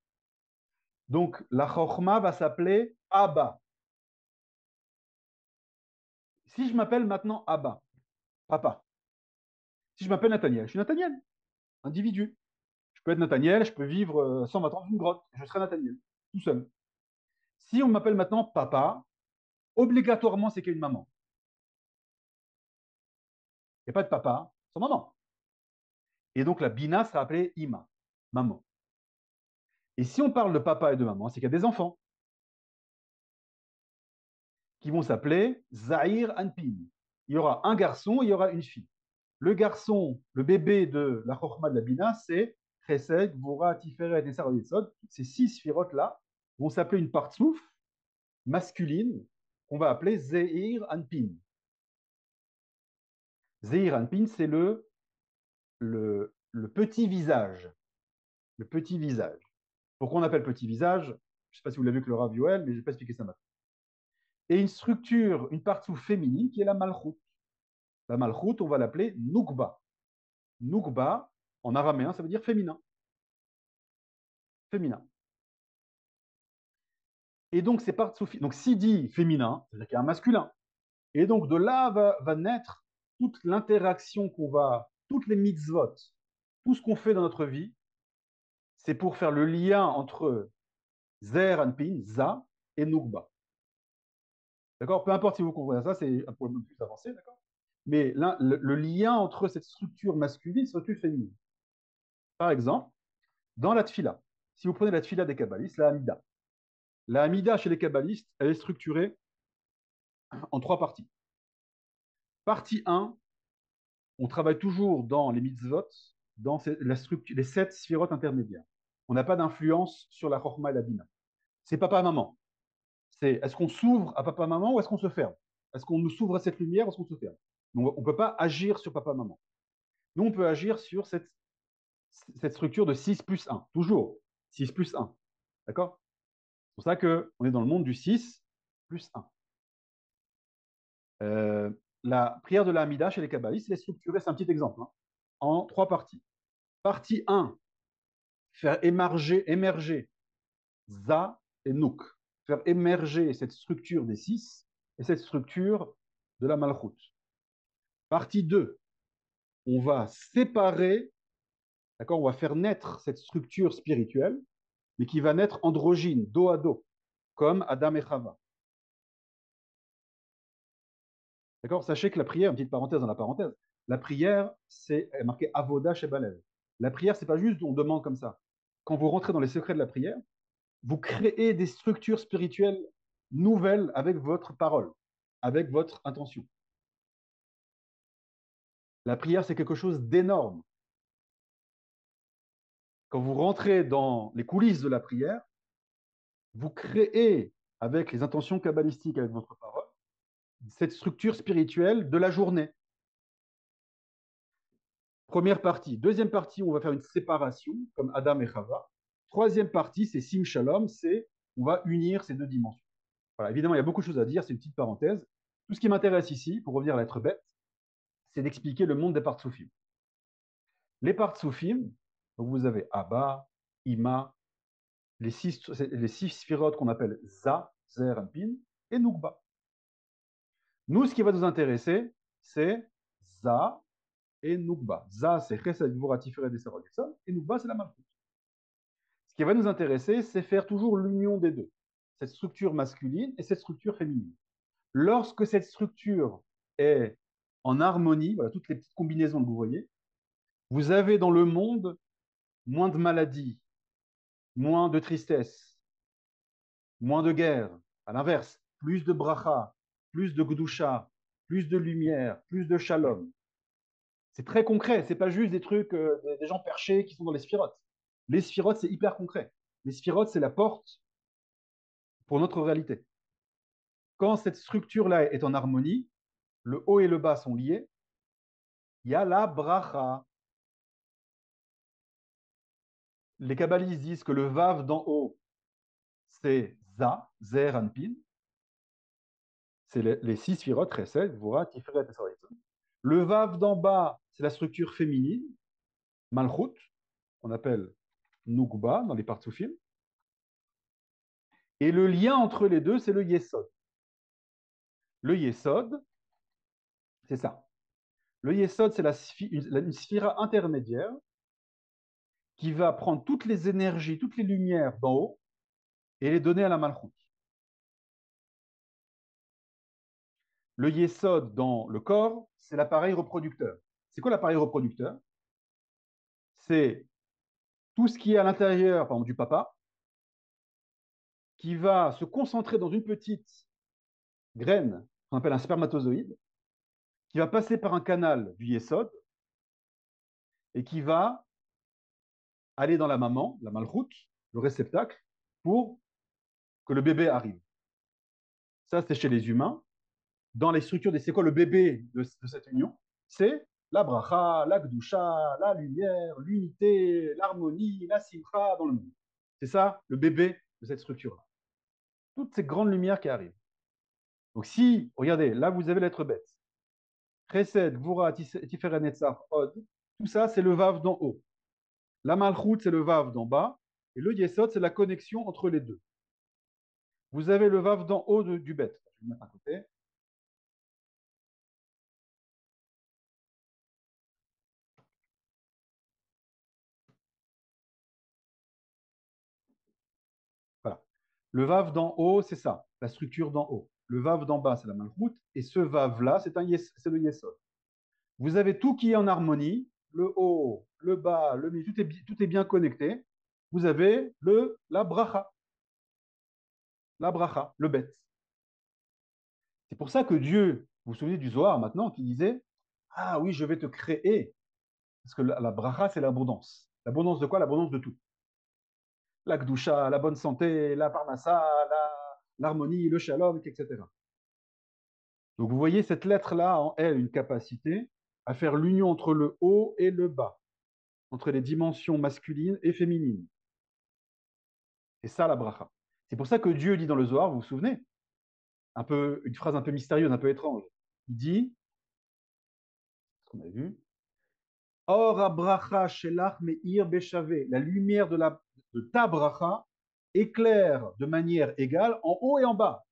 Speaker 1: Donc, la chorma va s'appeler Abba. Si je m'appelle maintenant Abba, papa, si je m'appelle Nathaniel, je suis Nathaniel, individu. Je peux être Nathaniel, je peux vivre 120 ans dans une grotte, je serai Nathaniel, tout seul. Si on m'appelle maintenant papa, obligatoirement, c'est qu'il y a une maman. Il n'y a pas de papa sans maman. Et donc, la bina sera appelée Ima, maman. Et si on parle de papa et de maman, c'est qu'il y a des enfants qui vont s'appeler Zahir Anpin. Il y aura un garçon, il y aura une fille. Le garçon, le bébé de la Chokhmah de la Bina, c'est Chesed, Gvura, Tiferet et Sar Yesod. Ces 6 sphirotes-là vont s'appeler une partsouf masculine qu'on va appeler Zeir Anpin. Zeir Anpin, c'est le petit visage. Le petit visage. Pourquoi on appelle petit visage? Je ne sais pas si vous l'avez vu avec le Rav Yoel, mais je ne vais pas expliquer ça maintenant. Et une structure, une partsouf féminine qui est la Malchut. La Malchut, on va l'appeler Nukba. Nukba, en araméen, ça veut dire féminin. Féminin. Et donc, c'est partsouf. Donc, si dit féminin, c'est-à-dire qu'il y a un masculin. Et donc, de là va naître toute l'interaction qu'on va, toutes les mitzvot, tout ce qu'on fait dans notre vie, c'est pour faire le lien entre Zer Anpin, Za, et Nukba. D'accord? Peu importe si vous comprenez ça, c'est un problème plus avancé, d'accord? Mais là, le lien entre cette structure masculine et cette structure féminine. Par exemple, dans la tfila, si vous prenez la tfila des kabbalistes, la Hamida chez les kabbalistes, elle est structurée en 3 parties. Partie 1, on travaille toujours dans les mitzvot, dans les 7 sphirotes intermédiaires. On n'a pas d'influence sur la chorma et la bina. C'est papa-maman. C'est est-ce qu'on s'ouvre à papa-maman ou est-ce qu'on se ferme? Est-ce qu'on nous s'ouvre à cette lumière ou est-ce qu'on se ferme? Donc, on ne peut pas agir sur papa-maman. Nous, on peut agir sur cette structure de 6 plus 1. Toujours 6 plus 1. D'accord? C'est pour ça qu'on est dans le monde du 6 plus 1. La prière de la Hamida chez les kabbalistes, elle est structurée, c'est un petit exemple, hein, en 3 parties. Partie 1, faire émerger Za et Nouk. Faire émerger cette structure des 6 et cette structure de la Malchut. Partie 2, on va séparer, d'accord, on va faire naître cette structure spirituelle, mais qui va naître androgyne, dos à dos, comme Adam et Chava. D'accord? Sachez que la prière, une petite parenthèse dans la parenthèse, la prière, c'est marqué Avoda chez Balev. La prière, c'est pas juste on demande comme ça. Quand vous rentrez dans les secrets de la prière, vous créez des structures spirituelles nouvelles avec votre parole, avec votre intention. La prière, c'est quelque chose d'énorme. Quand vous rentrez dans les coulisses de la prière, vous créez, avec les intentions kabbalistiques, avec votre parole, cette structure spirituelle de la journée. Première partie. Deuxième partie, on va faire une séparation, comme Adam et Chava. Troisième partie, c'est Sim Shalom, c'est on va unir ces 2 dimensions. Voilà, évidemment, il y a beaucoup de choses à dire, c'est une petite parenthèse. Tout ce qui m'intéresse ici, pour revenir à l'être bête, c'est d'expliquer le monde des partsoufim. Les partsoufim, donc vous avez Abba, Ima, les 6 sphirotes qu'on appelle Za, Zer, Anpin, et Nukba. Nous, ce qui va nous intéresser, c'est Za et Nukba. Za, c'est Chesed, Gvura, Tiferet et Sar Yesod, et Nukba, c'est la Malchut. Ce qui va nous intéresser, c'est faire toujours l'union des 2, cette structure masculine et cette structure féminine. Lorsque cette structure est en harmonie, voilà toutes les petites combinaisons que vous voyez, vous avez dans le monde moins de maladies, moins de tristesse, moins de guerre. À l'inverse, plus de bracha, plus de gdusha, plus de lumière, plus de shalom. C'est très concret, c'est pas juste des trucs, des gens perchés qui sont dans les sphirotes. Les sphirotes, c'est hyper concret. Les sphirotes, c'est la porte pour notre réalité. Quand cette structure-là est en harmonie, le haut et le bas sont liés, il y a la bracha. Les kabbalistes disent que le vav d'en haut, c'est za, zer, anpin. C'est les 6 sphirotes, chesed, gvura, tiferet et sar yesod. Le vav d'en bas, c'est la structure féminine, malchut, qu'on appelle nukba dans les partsoufim. Et le lien entre les deux, c'est le yesod. Le yesod, c'est ça. Le yesod, c'est une sphira intermédiaire qui va prendre toutes les énergies, toutes les lumières d'en haut et les donner à la malchut. Le yesod dans le corps, c'est l'appareil reproducteur. C'est quoi l'appareil reproducteur? C'est tout ce qui est à l'intérieur, par exemple, du papa, qui va se concentrer dans une petite graine qu'on appelle un spermatozoïde, qui va passer par un canal du yesod, et qui va aller dans la maman, la malchoute, le réceptacle, pour que le bébé arrive. Ça, c'est chez les humains. Dans les structures c'est quoi le bébé de cette union? C'est la bracha, la gdusha, la lumière, l'unité, l'harmonie, la simcha dans le monde. C'est ça le bébé de cette structure-là. Toutes ces grandes lumières qui arrivent. Donc si, regardez, là vous avez l'être bête. Chesed, Gvura, Tiferet, Netzach, Od, tout ça c'est le vav d'en haut. La malchoute c'est le vav d'en bas. Et le yesod c'est la connexion entre les deux. Vous avez le vav d'en haut du bête. Je vais le mettre à côté. Voilà. Le vav d'en haut, c'est ça, la structure d'en haut. Le vav d'en bas, c'est la malchoute. Et ce vav-là, c'est le yesod. Vous avez tout qui est en harmonie, le haut, le bas, le milieu, tout est bien connecté. Vous avez la bracha, le bet. C'est pour ça que Dieu, vous vous souvenez du Zohar maintenant, qui disait, ah oui, je vais te créer. Parce que la bracha, c'est l'abondance. L'abondance de quoi? L'abondance de tout. La gdusha, la bonne santé, la parnassa, l'harmonie, le shalom, etc. Donc vous voyez, cette lettre-là, en elle, une capacité à faire l'union entre le haut et le bas, entre les dimensions masculines et féminines. C'est ça la bracha. C'est pour ça que Dieu dit dans le Zohar, vous vous souvenez, une phrase un peu mystérieuse, un peu étrange. Il dit, ce qu'on a vu, Or abracha shelach meir beshavé, la lumière de ta bracha éclaire de manière égale en haut et en bas.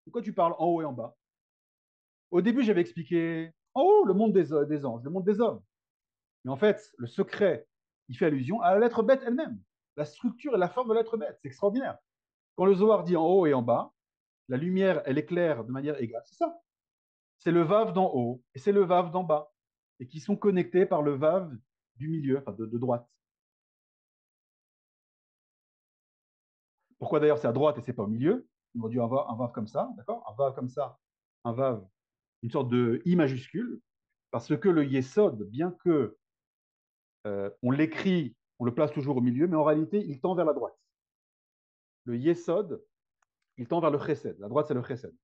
Speaker 1: Pourquoi tu parles en haut et en bas? Au début, j'avais expliqué en haut le monde des anges, le monde des hommes. Mais en fait, le secret, il fait allusion à la lettre bête elle-même. La structure et la forme de la lettre bête. C'est extraordinaire. Quand le Zohar dit en haut et en bas, la lumière, elle éclaire de manière égale. C'est ça. C'est le vav d'en haut et c'est le vav d'en bas. Et qui sont connectés par le vav du milieu, enfin de droite. Pourquoi d'ailleurs c'est à droite et c'est pas au milieu? On aurait dû avoir un vav comme ça, d'accord? Un vav comme ça, un vav, une sorte de I majuscule, parce que le yesod, bien que on l'écrit, on le place toujours au milieu, mais en réalité, il tend vers la droite. Le yesod, il tend vers le chesed. La droite, c'est le chesed.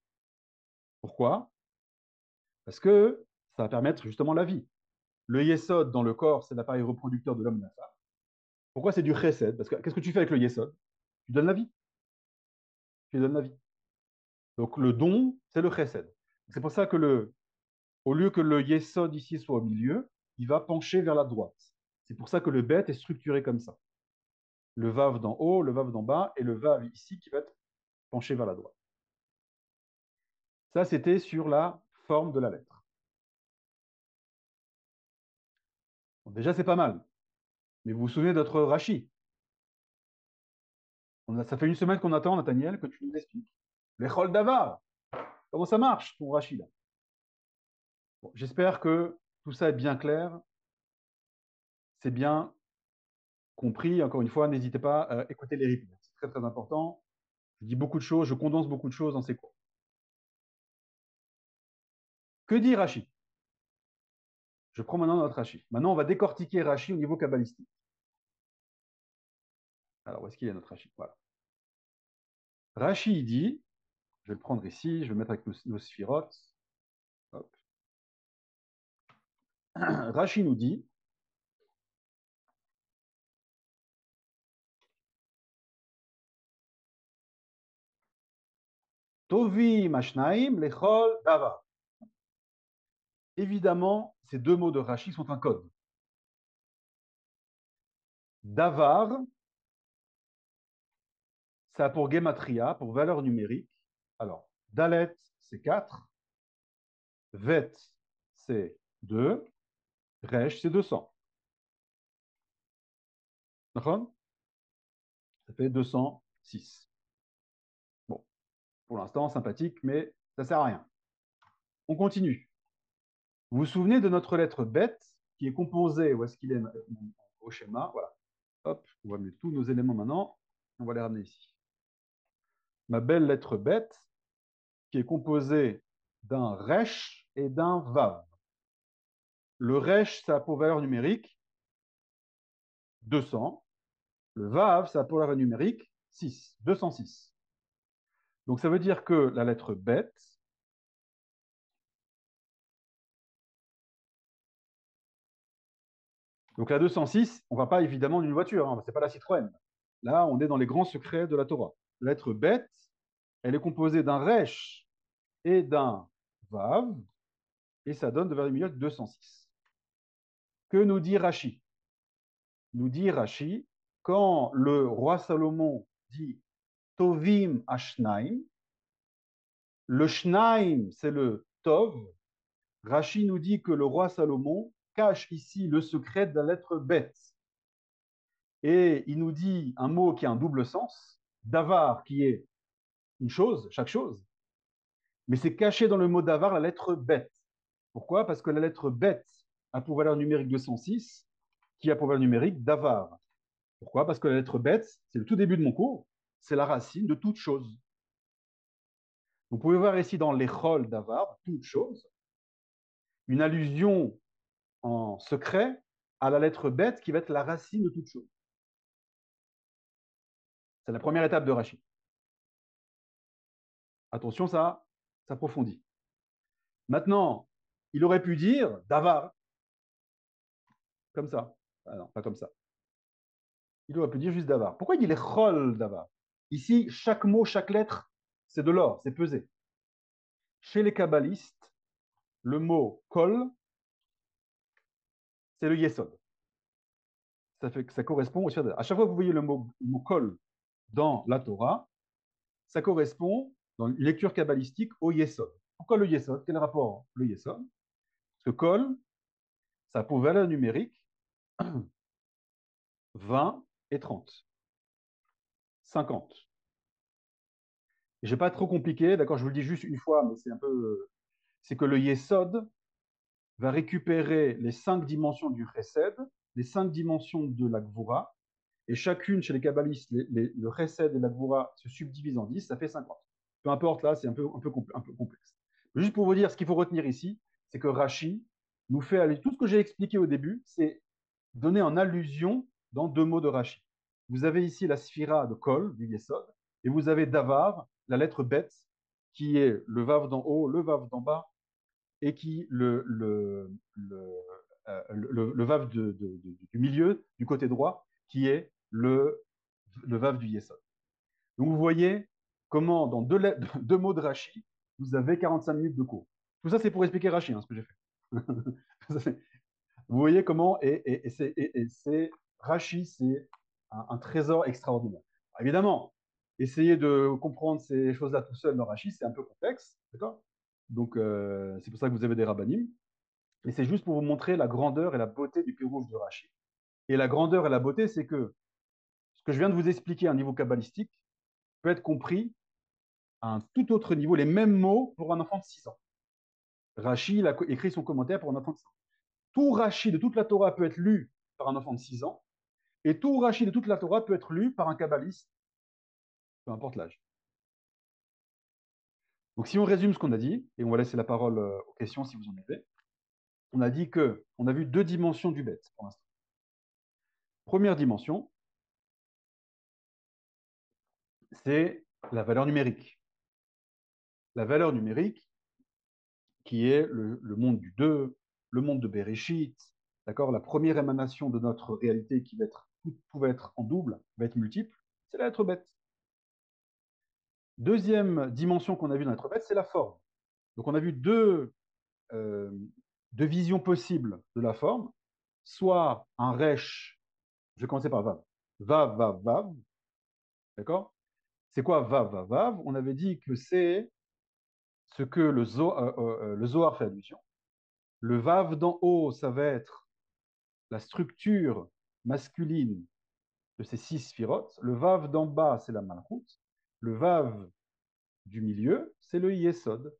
Speaker 1: Pourquoi? Parce que ça va permettre justement la vie. Le yesod dans le corps, c'est l'appareil reproducteur de l'homme et de la femme. Pourquoi c'est du chesed? Parce que qu'est-ce que tu fais avec le yesod? Tu donnes la vie. Tu lui donnes la vie. Donc le don, c'est le chesed. C'est pour ça que au lieu que le yesod ici soit au milieu, il va pencher vers la droite. C'est pour ça que le bet est structuré comme ça. Le vav d'en haut, le vav d'en bas, et le vav ici qui va être penché vers la droite. Ça, c'était sur la forme de la lettre. Bon, déjà, c'est pas mal. Mais vous vous souvenez de notre Rashi? Ça fait une semaine qu'on attend, Nathaniel, que tu nous expliques. Les Chol Davar. Comment ça marche, ton Rashi, là? Bon, j'espère que tout ça est bien clair. C'est bien compris. Encore une fois, n'hésitez pas à écouter les replays. C'est très, très important. Je dis beaucoup de choses, je condense beaucoup de choses dans ces cours. Que dit Rashi? Je prends maintenant notre Rashi. Maintenant, on va décortiquer Rashi au niveau kabbalistique. Alors, où est-ce qu'il est notre Rashi? Voilà. Rashi dit, je vais le prendre ici, je vais le mettre avec nos sphirotes. Hop. Rashi nous dit, Tovi mashnaim lechol davar. Évidemment, ces deux mots de Rashi sont un code. Davar, ça a pour gematria, pour valeur numérique. Alors, Dalet, c'est 4. Vet, c'est 2. Resh, c'est 200. D'accord? Ça fait 206. Bon, pour l'instant, sympathique, mais ça ne sert à rien. On continue. Vous vous souvenez de notre lettre bête qui est composée, où est-ce qu'il est au schéma? Voilà. Hop, on va mettre tous nos éléments maintenant. On va les ramener ici. Ma belle lettre bête qui est composée d'un resh et d'un vav. Le resh, ça a pour valeur numérique 200. Le Vav, ça a pour la numérique 6, 206. Donc ça veut dire que la lettre Bet, donc la 206, on ne va pas évidemment d'une voiture, hein, ce n'est pas la Citroën. Là, on est dans les grands secrets de la Torah. La lettre Bet, elle est composée d'un Resh et d'un Vav, et ça donne de valeur numérique 206. Que nous dit Rashi? Nous dit Rashi, quand le roi Salomon dit Tovim Ashnaim, le Shnaim, c'est le Tov. Rashi nous dit que le roi Salomon cache ici le secret de la lettre Bet. Et il nous dit un mot qui a un double sens, davar qui est une chose, chaque chose, mais c'est caché dans le mot davar la lettre Bet. Pourquoi? Parce que la lettre Bet a pour valeur numérique 206, qui a pour valeur numérique davar. Pourquoi? Parce que la lettre Bet, c'est le tout début de mon cours, c'est la racine de toute chose. Vous pouvez voir ici dans l'échol davar, toute chose, une allusion en secret à la lettre Bet qui va être la racine de toute chose. C'est la première étape de Rashi. Attention, ça s'approfondit. Maintenant, il aurait pu dire davar, comme ça. Ah non, pas comme ça. Il aurait pu dire juste davar. Pourquoi il dit les chol davar? Ici, chaque mot, chaque lettre, c'est de l'or, c'est pesé. Chez les kabbalistes, le mot kol, c'est le yesod. Ça fait que ça correspond au shadda. À chaque fois que vous voyez le mot kol dans la Torah, ça correspond, dans une lecture kabbalistique, au yesod. Pourquoi le yesod? Quel rapport le yesod? Parce que kol, ça a pour valeur numérique 20 et 30. 50. Je vais pas être trop compliqué, d'accord, je vous le dis juste une fois, mais c'est un peu. C'est que le Yesod va récupérer les 5 dimensions du Chesed, les 5 dimensions de la Gvura, et chacune chez les Kabbalistes, le Chesed et la Gvura se subdivisent en 10, ça fait 50. Peu importe, là, c'est un peu complexe. Mais juste pour vous dire, ce qu'il faut retenir ici, c'est que Rashi nous fait aller. Tout ce que j'ai expliqué au début, c'est donné en allusion dans 2 mots de Rashi. Vous avez ici la sphira de Kol, du Yesod, et vous avez Davar, la lettre Bet, qui est le Vav d'en haut, le Vav d'en bas, et qui le Vav du milieu, du côté droit, qui est le Vav du Yesod. Donc vous voyez comment dans 2 mots de Rashi, vous avez 45 minutes de cours. Tout ça, c'est pour expliquer Rashi, hein, ce que j'ai fait. Vous voyez comment, c'est Rashi, c'est un trésor extraordinaire. Alors, évidemment, essayer de comprendre ces choses-là tout seul dans Rashi, c'est un peu complexe, d'accord? Donc, c'est pour ça que vous avez des rabbinim. Et c'est juste pour vous montrer la grandeur et la beauté du Pirouge de Rashi. Et la grandeur et la beauté, c'est que ce que je viens de vous expliquer à un niveau kabbalistique peut être compris à un tout autre niveau, les mêmes mots pour un enfant de 6 ans. Rashi, il a écrit son commentaire pour un enfant de 6 ans. Tout Rashi de toute la Torah peut être lu par un enfant de 6 ans, et tout Rashi de toute la Torah peut être lu par un kabbaliste, peu importe l'âge. Donc si on résume ce qu'on a dit, et on va laisser la parole aux questions si vous en avez, on a dit que on a vu 2 dimensions du bête pour l'instant. Première dimension, c'est la valeur numérique. La valeur numérique, qui est le monde du 2, le monde de Bereshit, d'accord, la première émanation de notre réalité qui va être, pouvait être en double, va être multiple, c'est la lettre bête. Deuxième dimension qu'on a vue dans la lettre bête, c'est la forme. Donc on a vu euh, deux visions possibles de la forme, soit un resh, je vais commencer par vav, vav, vav, vav, d'accord? C'est quoi vav, vav, vav? On avait dit que c'est ce que le Zohar fait allusion. Le vav d'en haut, ça va être la structure masculine de ces 6 sphirotes. Le vav d'en bas, c'est la malchut. Le vav du milieu, c'est le yesod.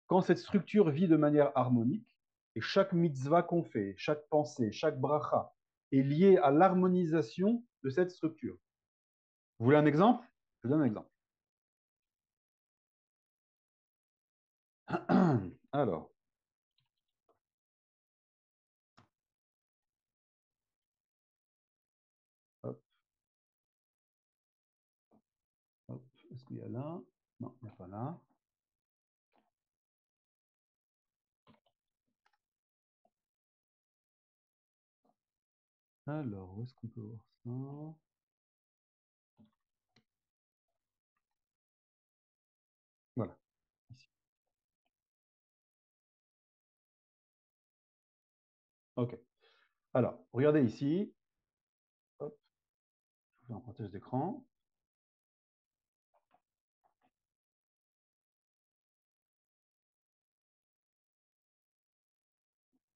Speaker 1: Quand cette structure vit de manière harmonique, et chaque mitzvah qu'on fait, chaque pensée, chaque bracha est liée à l'harmonisation de cette structure. Vous voulez un exemple? Je vous donne un exemple. Alors, y a là. Non, il n'y a pas là. Alors, où est-ce qu'on peut voir ça? Voilà, ici. OK. Alors, regardez ici. Hop, je fais un partage d'écran.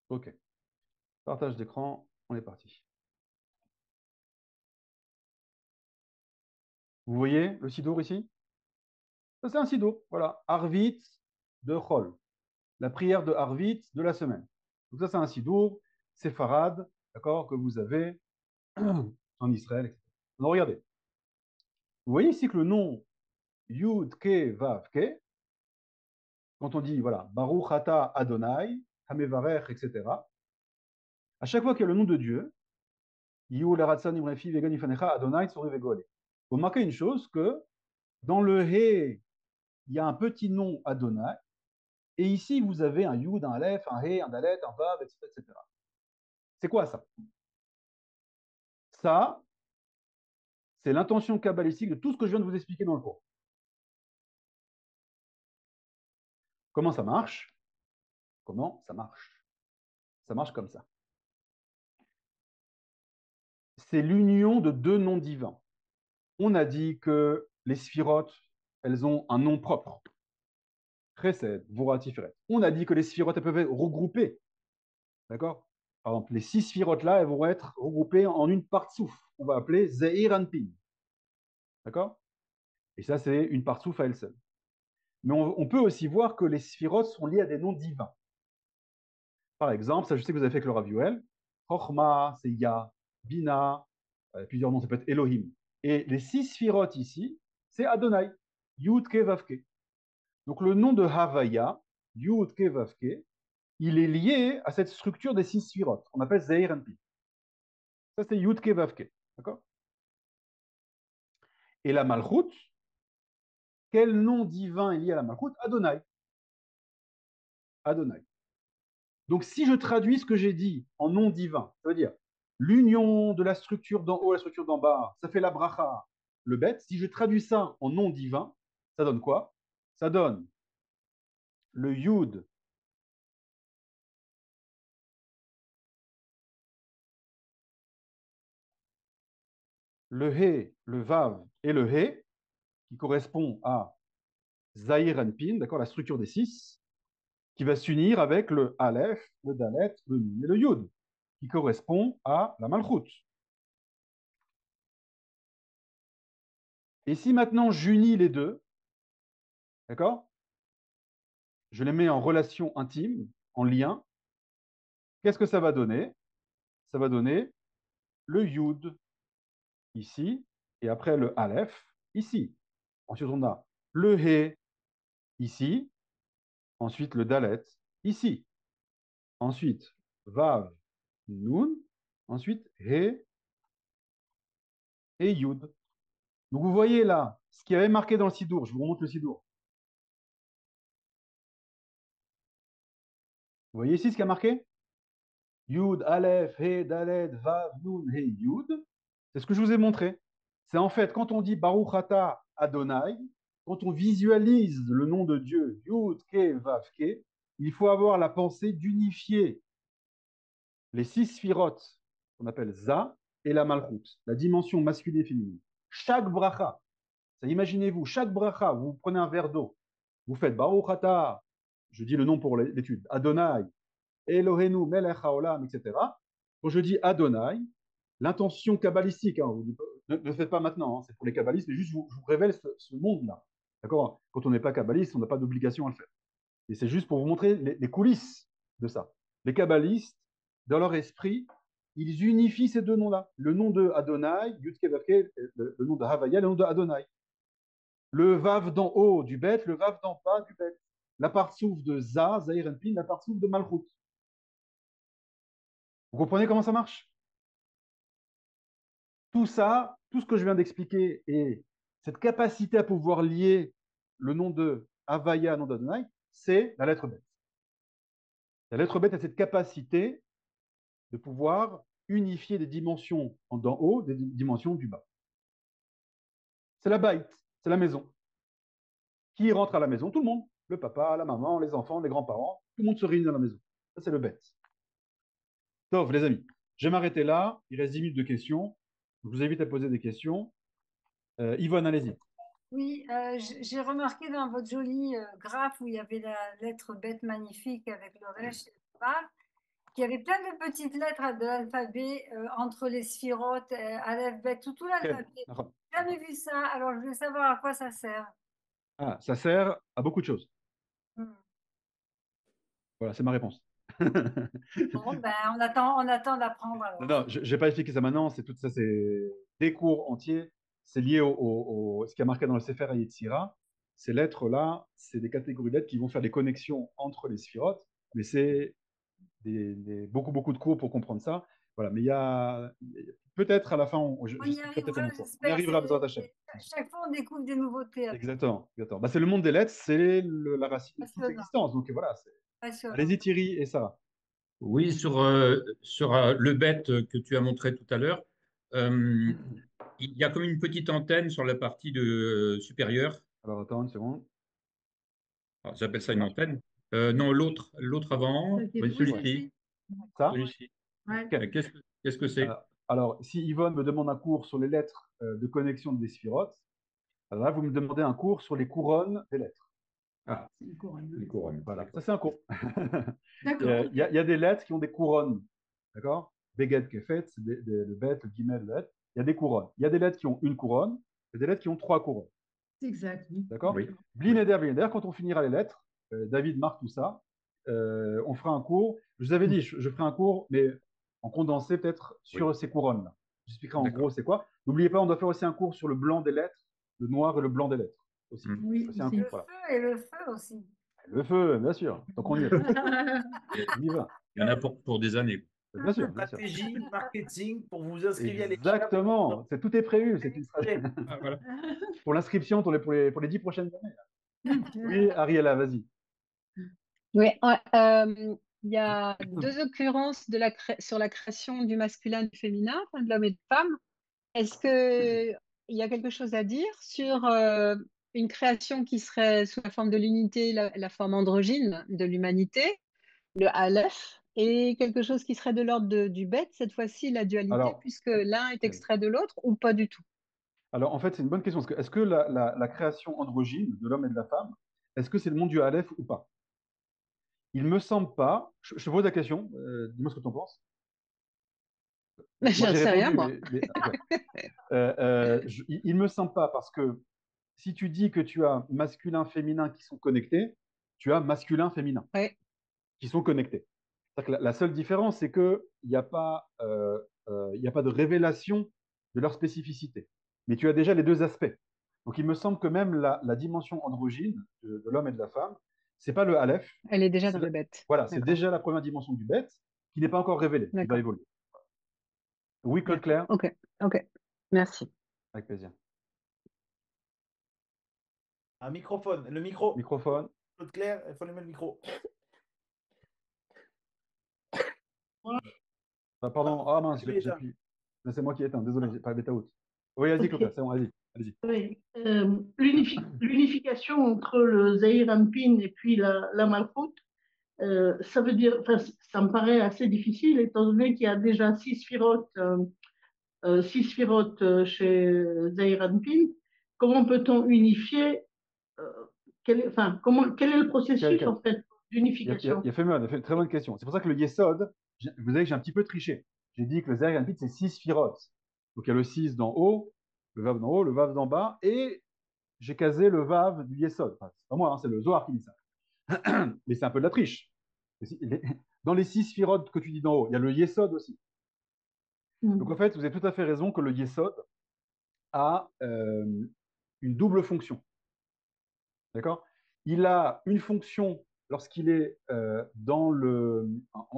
Speaker 1: OK. Partage d'écran, on est parti. Vous voyez le sidour ici? Ça, c'est un sidour. Voilà. Arvit de Chol. La prière de Arvit de la semaine. Donc, ça, c'est un sidour séfarade, d'accord, que vous avez en Israël, etc. Donc, regardez. Vous voyez ici que le nom Yud Ke Vav Ke, quand on dit, voilà, Baruch Ata Adonai, Hamevarech, etc., à chaque fois qu'il y a le nom de Dieu, Yu Leratsan Imrefi Vegan Ifanecha Adonai Tsori Vegole. Vous remarquez une chose que dans le He, il y a un petit nom Adonai, et ici vous avez un Yud, un Aleph, un He, un Dalet, un Vav, etc., etc. C'est quoi ça? Ça, c'est l'intention kabbalistique de tout ce que je viens de vous expliquer dans le cours. Comment ça marche? Comment ça marche? Ça marche comme ça. C'est l'union de deux noms divins. On a dit que les sphirotes, elles ont un nom propre. Chesed, Vorah, Tiferet. On a dit que les sphirotes, elles peuvent être regroupées. D'accord? Par exemple, les 6 sphirotes là, elles vont être regroupées en une partsouf. On va appeler Zeir Anpin. D'accord? Et ça, c'est une partsouf à elle seule. Mais on peut aussi voir que les sphirotes sont liés à des noms divins. Par exemple, ça, je sais que vous avez fait avec le Rav Yoel. Chochma, c'est Ya, Bina, plusieurs noms, ça peut être Elohim. Et les 6 sphirotes ici, c'est Adonai, Yud Ke Vav Ke. Donc le nom de Havaya, Yud Ke Vav Ke, il est lié à cette structure des 6 sphirotes, qu'on appelle Zeir Anpin. Ça, c'est Yud Ke Vav Ke. D'accord? Et la Malchut, quel nom divin est lié à la Malchut? Adonai. Adonai. Donc, si je traduis ce que j'ai dit en nom divin, ça veut dire l'union de la structure d'en haut à la structure d'en bas, ça fait la bracha, le bet. Si je traduis ça en nom divin, ça donne quoi? Ça donne le yud, le he, le vav et le he, qui correspond à Zahir Anpin, d'accord, la structure des 6, qui va s'unir avec le aleph, le dalet, le nun et le yud, qui correspond à la malchut. Et si maintenant j'unis les deux, d'accord, je les mets en relation intime, en lien, qu'est-ce que ça va donner? Ça va donner le yud ici, et après le aleph ici. Ensuite, on a le he ici, ensuite le dalet ici. Ensuite, vav, nun, ensuite he et yud. Donc vous voyez là, ce qui avait marqué dans le sidour, je vous remonte le sidour. Vous voyez ici ce qui a marqué? Yud, Aleph, He, Dalet, Vav, Nun, He, Yud. C'est ce que je vous ai montré. C'est en fait, quand on dit Baruch Ata Adonai, quand on visualise le nom de Dieu, Yud, Ke, Vav, Ke, il faut avoir la pensée d'unifier les 6 sphirotes, qu'on appelle Za, et la Malchut, la dimension masculine et féminine. Chaque bracha, ça imaginez-vous, chaque bracha, vous prenez un verre d'eau, vous faites Baruch Ata, je dis le nom pour l'étude, Adonai, Elohenu, Melech Haolam, etc. Quand je dis Adonai, l'intention kabbalistique, hein, ne le faites pas maintenant, hein, c'est pour les kabbalistes, mais juste je vous révèle ce monde-là. D'accord? Quand on n'est pas kabbaliste, on n'a pas d'obligation à le faire. Et c'est juste pour vous montrer les coulisses de ça. Les kabbalistes, dans leur esprit, ils unifient ces deux noms-là. Le nom de Adonai, Yudke Vavke, le nom de Havaya, le nom de Adonai. Le Vav d'en haut du Bet, le Vav d'en bas du Bet. La partsouf de Za, Zahir Enpin, la partsouf de Malchut. Vous comprenez comment ça marche? Tout ça, tout ce que je viens d'expliquer, et Cette capacité à pouvoir lier le nom de Havaya à nom d'Adonai, c'est la lettre bête. La lettre bête a cette capacité de pouvoir unifier des dimensions d'en haut, des dimensions du bas. C'est la bête, c'est la maison. Qui rentre à la maison? Tout le monde. Le papa, la maman, les enfants, les grands-parents. Tout le monde se réunit dans la maison. Ça, c'est le bête. Tov, les amis. Je vais m'arrêter là. Il reste 10 minutes de questions. Je vous invite à poser des questions. Yvonne, allez-y.
Speaker 2: Oui, j'ai remarqué dans votre joli graphe où il y avait la lettre bête magnifique avec le resh et le vav, qu'il y avait plein de petites lettres de l'alphabet entre les sphirotes, aleph, bête, tout
Speaker 1: Quel
Speaker 2: l'alphabet. J'ai jamais vu ça, alors je voulais savoir à quoi ça sert.
Speaker 1: Ah, ça sert à beaucoup de choses.
Speaker 2: Hmm.
Speaker 1: Voilà, c'est ma réponse.
Speaker 2: Bon, ben, on attend d'apprendre
Speaker 1: Non,
Speaker 2: alors.
Speaker 1: non, je ne vais pas expliquer ça maintenant. C'est tout ça, c'est des cours entiers. C'est lié ce qui est marqué dans le Sefer HaYetzira. Ces lettres-là, c'est des catégories de lettres qui vont faire des connexions entre les sphirotes, mais c'est beaucoup, beaucoup de cours pour comprendre ça. Voilà, mais il y a peut-être à la fin,
Speaker 2: On y
Speaker 1: j'expliquerai peut-être un
Speaker 2: arrivera,
Speaker 1: autre fois. On y
Speaker 2: j'espère.
Speaker 1: arrivera, Bezrat Hashem.
Speaker 2: Chaque fois, on découvre des nouveautés avec.
Speaker 1: Exactement, exactement. Bah, c'est le monde des lettres, c'est la racine de toute
Speaker 2: Passionnant,
Speaker 1: l'existence. Donc voilà,
Speaker 2: passionnant.
Speaker 1: allez-y Thierry et Sarah.
Speaker 3: Oui, sur le bête que tu as montré tout à l'heure, euh, il y a comme une petite antenne sur la partie supérieure.
Speaker 1: Alors attends une seconde.
Speaker 3: Alors, j'appelle ça une
Speaker 1: Là,
Speaker 3: antenne. Non, l'autre avant, oui,
Speaker 4: Oui,
Speaker 3: celui-ci.
Speaker 1: ça.
Speaker 3: Celui-ci.
Speaker 4: Ouais.
Speaker 1: Quel
Speaker 3: Qu'est-ce que c'est?
Speaker 1: Alors, si Yvonne me demande un cours sur les lettres de connexion des sphirotes, alors là, vous me demandez un cours sur les couronnes des lettres.
Speaker 3: Ah,
Speaker 4: C'est une couronne.
Speaker 3: les couronnes.
Speaker 1: Voilà, ça
Speaker 3: D'accord.
Speaker 1: c'est un cours.
Speaker 4: D'accord.
Speaker 1: Il y a des lettres qui ont des couronnes. D'accord? Beged, Kefet, c'est le bet, le gimel, le het. Il y a des couronnes. Il y a des lettres qui ont une couronne, il y a des lettres qui ont trois couronnes.
Speaker 4: C'est exact, oui.
Speaker 1: D'accord?
Speaker 3: Oui.
Speaker 1: Blin
Speaker 3: Oui.
Speaker 1: et Dervin. Quand on finira les lettres, David marque tout ça. On fera un cours. Je vous avais dit, je ferai un cours, mais en condensé peut-être
Speaker 3: Oui.
Speaker 1: sur ces couronnes-là. J'expliquerai en gros
Speaker 3: D'accord.
Speaker 1: c'est quoi. N'oubliez pas, on doit faire aussi un cours sur le blanc des lettres, le noir et le blanc des lettres aussi.
Speaker 3: Hmm.
Speaker 4: Oui,
Speaker 1: Aussi un
Speaker 4: aussi.
Speaker 1: cours,
Speaker 2: Le
Speaker 1: voilà.
Speaker 2: feu et le feu aussi.
Speaker 1: Le feu, bien sûr. Donc on y est.
Speaker 3: Et
Speaker 1: On y va.
Speaker 3: il y en a pour des années.
Speaker 1: Bien sûr, bien sûr.
Speaker 5: Stratégie marketing pour vous inscrire à l'équipe.
Speaker 1: Exactement. Tout est prévu. C'est une stratégie.
Speaker 3: Ah, voilà.
Speaker 1: Pour l'inscription pour les 10 prochaines années. Oui, Ariella, vas-y.
Speaker 6: Oui, ouais, il y a deux occurrences sur la création du masculin et du féminin, enfin, de l'homme et de la femme. Est-ce que il y a quelque chose à dire sur une création qui serait sous la forme de l'unité, la forme androgyne de l'humanité, le Aleph, et quelque chose qui serait de l'ordre du bête, cette fois-ci la dualité,
Speaker 1: Alors,
Speaker 6: puisque l'un est extrait de l'autre, ou pas du tout?
Speaker 1: Alors, en fait, c'est une bonne question. Est-ce que la création androgyne de l'homme et de la femme, est-ce que c'est le monde du Aleph ou pas? Il me semble pas. Je te pose la question. Dis-moi ce que tu en penses. Moi,
Speaker 6: J'en
Speaker 1: j'ai
Speaker 6: sais rien,
Speaker 1: répondu,
Speaker 6: moi.
Speaker 1: ok. Il me semble pas parce que si tu dis que tu as masculin, féminin qui sont connectés, tu as masculin, féminin
Speaker 6: Ouais,
Speaker 1: qui sont connectés. C'est-à-dire que la seule différence, c'est qu'il n'y a pas, il y a pas de révélation de leur spécificité. Mais tu as déjà les deux aspects. Donc, il me semble que même la dimension androgyne de l'homme et de la femme, c'est pas le Aleph.
Speaker 6: elle est déjà
Speaker 1: c'est
Speaker 6: dans
Speaker 1: la-
Speaker 6: le bête.
Speaker 1: Voilà, c'est
Speaker 6: D'accord,
Speaker 1: déjà la première dimension du bête qui n'est pas encore révélée, qui va
Speaker 6: d'accord,
Speaker 1: évoluer. Oui, Claude
Speaker 6: d'accord.
Speaker 1: Claire,
Speaker 6: Ok, ok. Merci.
Speaker 1: avec plaisir.
Speaker 5: Un microphone, le micro.
Speaker 1: Microphone.
Speaker 5: Claude Claire, il faut allumer le micro.
Speaker 1: Ah, pardon, ah mince,
Speaker 5: Lui
Speaker 1: j'ai
Speaker 5: éteint.
Speaker 1: plus. C'est moi qui ai éteint, désolé, j'ai pas bêta out. Oui, vas-y, Claude
Speaker 4: Ok.
Speaker 1: Claire, c'est bon, allez-y. Allez-y.
Speaker 4: Oui. L'unification entre le Zahir Anpin et puis la Malchoute, ça veut dire, enfin, ça me paraît assez difficile étant donné qu'il y a déjà six sphirotes chez Zahir Anpin. Comment peut-on unifier enfin, quel est le processus
Speaker 1: Quel-
Speaker 4: en fait d'unification?
Speaker 1: Il a fait mieux, il a fait une très bonne question. C'est pour ça que le Yesod, vous savez que j'ai un petit peu triché. J'ai dit que le Zer Yanpit, c'est 6 sphirotes. Donc il y a le 6 d'en haut, le Vav d'en haut, le Vav d'en bas, et j'ai casé le Vav du Yesod. Enfin, c'est pas moi, hein, c'est le Zohar qui dit ça. Mais c'est un peu de la triche. Dans les 6 sphirotes que tu dis d'en haut, il y a le Yesod aussi. Donc en fait, vous avez tout à fait raison que le Yesod a une double fonction. D'accord? Il a une fonction lorsqu'il est en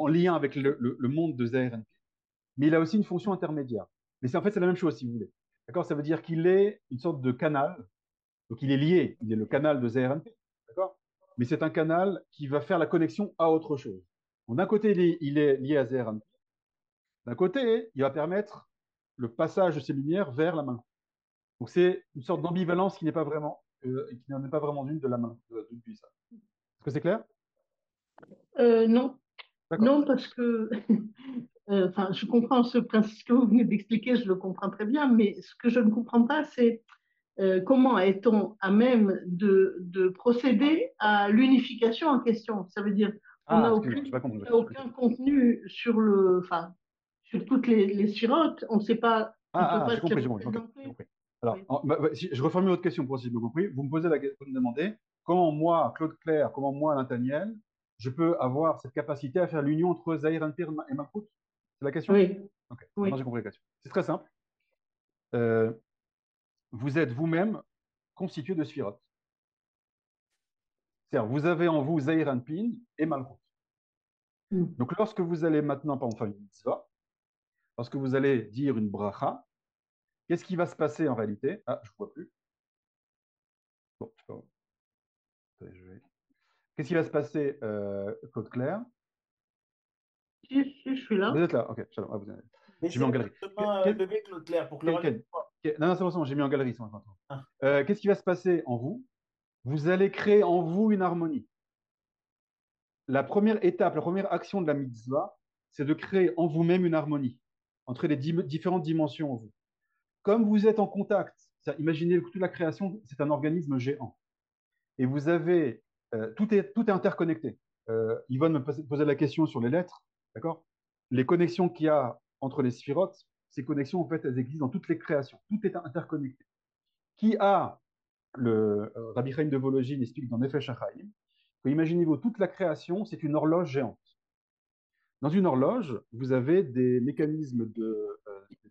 Speaker 1: lien avec le monde de Zeir, mais il a aussi une fonction intermédiaire. Mais c'est en fait c'est la même chose si vous voulez. D'accord? Ça veut dire qu'il est une sorte de canal. Donc, il est lié. Il est le canal de ZRNP. D'accord? Mais c'est un canal qui va faire la connexion à autre chose. Donc, d'un côté, il est lié à ZRNP. D'un côté, il va permettre le passage de ces lumières vers la main. Donc, c'est une sorte d'ambivalence qui n'est pas vraiment, qui n'en est pas vraiment une de la main, d'une puissance. Est-ce que c'est clair?
Speaker 4: Non,
Speaker 1: D'accord.
Speaker 4: non, parce que enfin, je comprends ce principe que vous venez d'expliquer, je le comprends très bien, mais ce que je ne comprends pas, c'est comment est-on à même de procéder à l'unification en question? Ça veut dire on n'a
Speaker 1: Excusez-moi, j'ai pas compris.
Speaker 4: aucun contenu sur enfin, sur toutes les sphirotes, on ne sait pas, on peut pas
Speaker 1: J'ai compris, j'ai compris, j'ai compris. Alors, si je reformule votre question pour si j'ai bien compris. Vous me posez la question, vous me demandez comment moi, Claude Claire, comment moi, Nathaniel, je peux avoir cette capacité à faire l'union entre Zahir Anpir et Malkout? C'est la question?
Speaker 4: Oui.
Speaker 1: Ok,
Speaker 4: Oui.
Speaker 1: maintenant j'ai compris la question. C'est très simple. Vous êtes vous-même constitué de sphirotes. C'est-à-dire, vous avez en vous Zahir Anpin et Malkout. Donc, lorsque vous allez maintenant, par exemple, faire une mitzvah, lorsque vous allez dire une bracha, qu'est-ce qui va se passer en réalité? Ah, je ne vois plus. Bon, je sais pas. Qu'est-ce qui va se passer, Claude Claire?
Speaker 4: Si, je suis là.
Speaker 1: Vous êtes là, ok. J'ai mis en galerie.
Speaker 5: Levé, Claude Claire, pour que le
Speaker 1: Non, c'est bon, j'ai mis en galerie.
Speaker 5: Ah.
Speaker 1: Qu'est-ce qui va se passer en vous? Vous allez créer en vous une harmonie. La première étape, la première action de la mitzvah, c'est de créer en vous-même une harmonie entre les différentes dimensions en vous. Comme vous êtes en contact, imaginez que toute la création, c'est un organisme géant. Et vous avez, tout est interconnecté. Yvonne me posait la question sur les lettres, d'accord? Les connexions qu'il y a entre les sphirotes, ces connexions, en fait, elles existent dans toutes les créations. Tout est interconnecté. Qui a, Rabbi Chaim de Volojine explique dans Nefesh HaChaim, que imaginez-vous, toute la création, c'est une horloge géante. Dans une horloge, vous avez des mécanismes de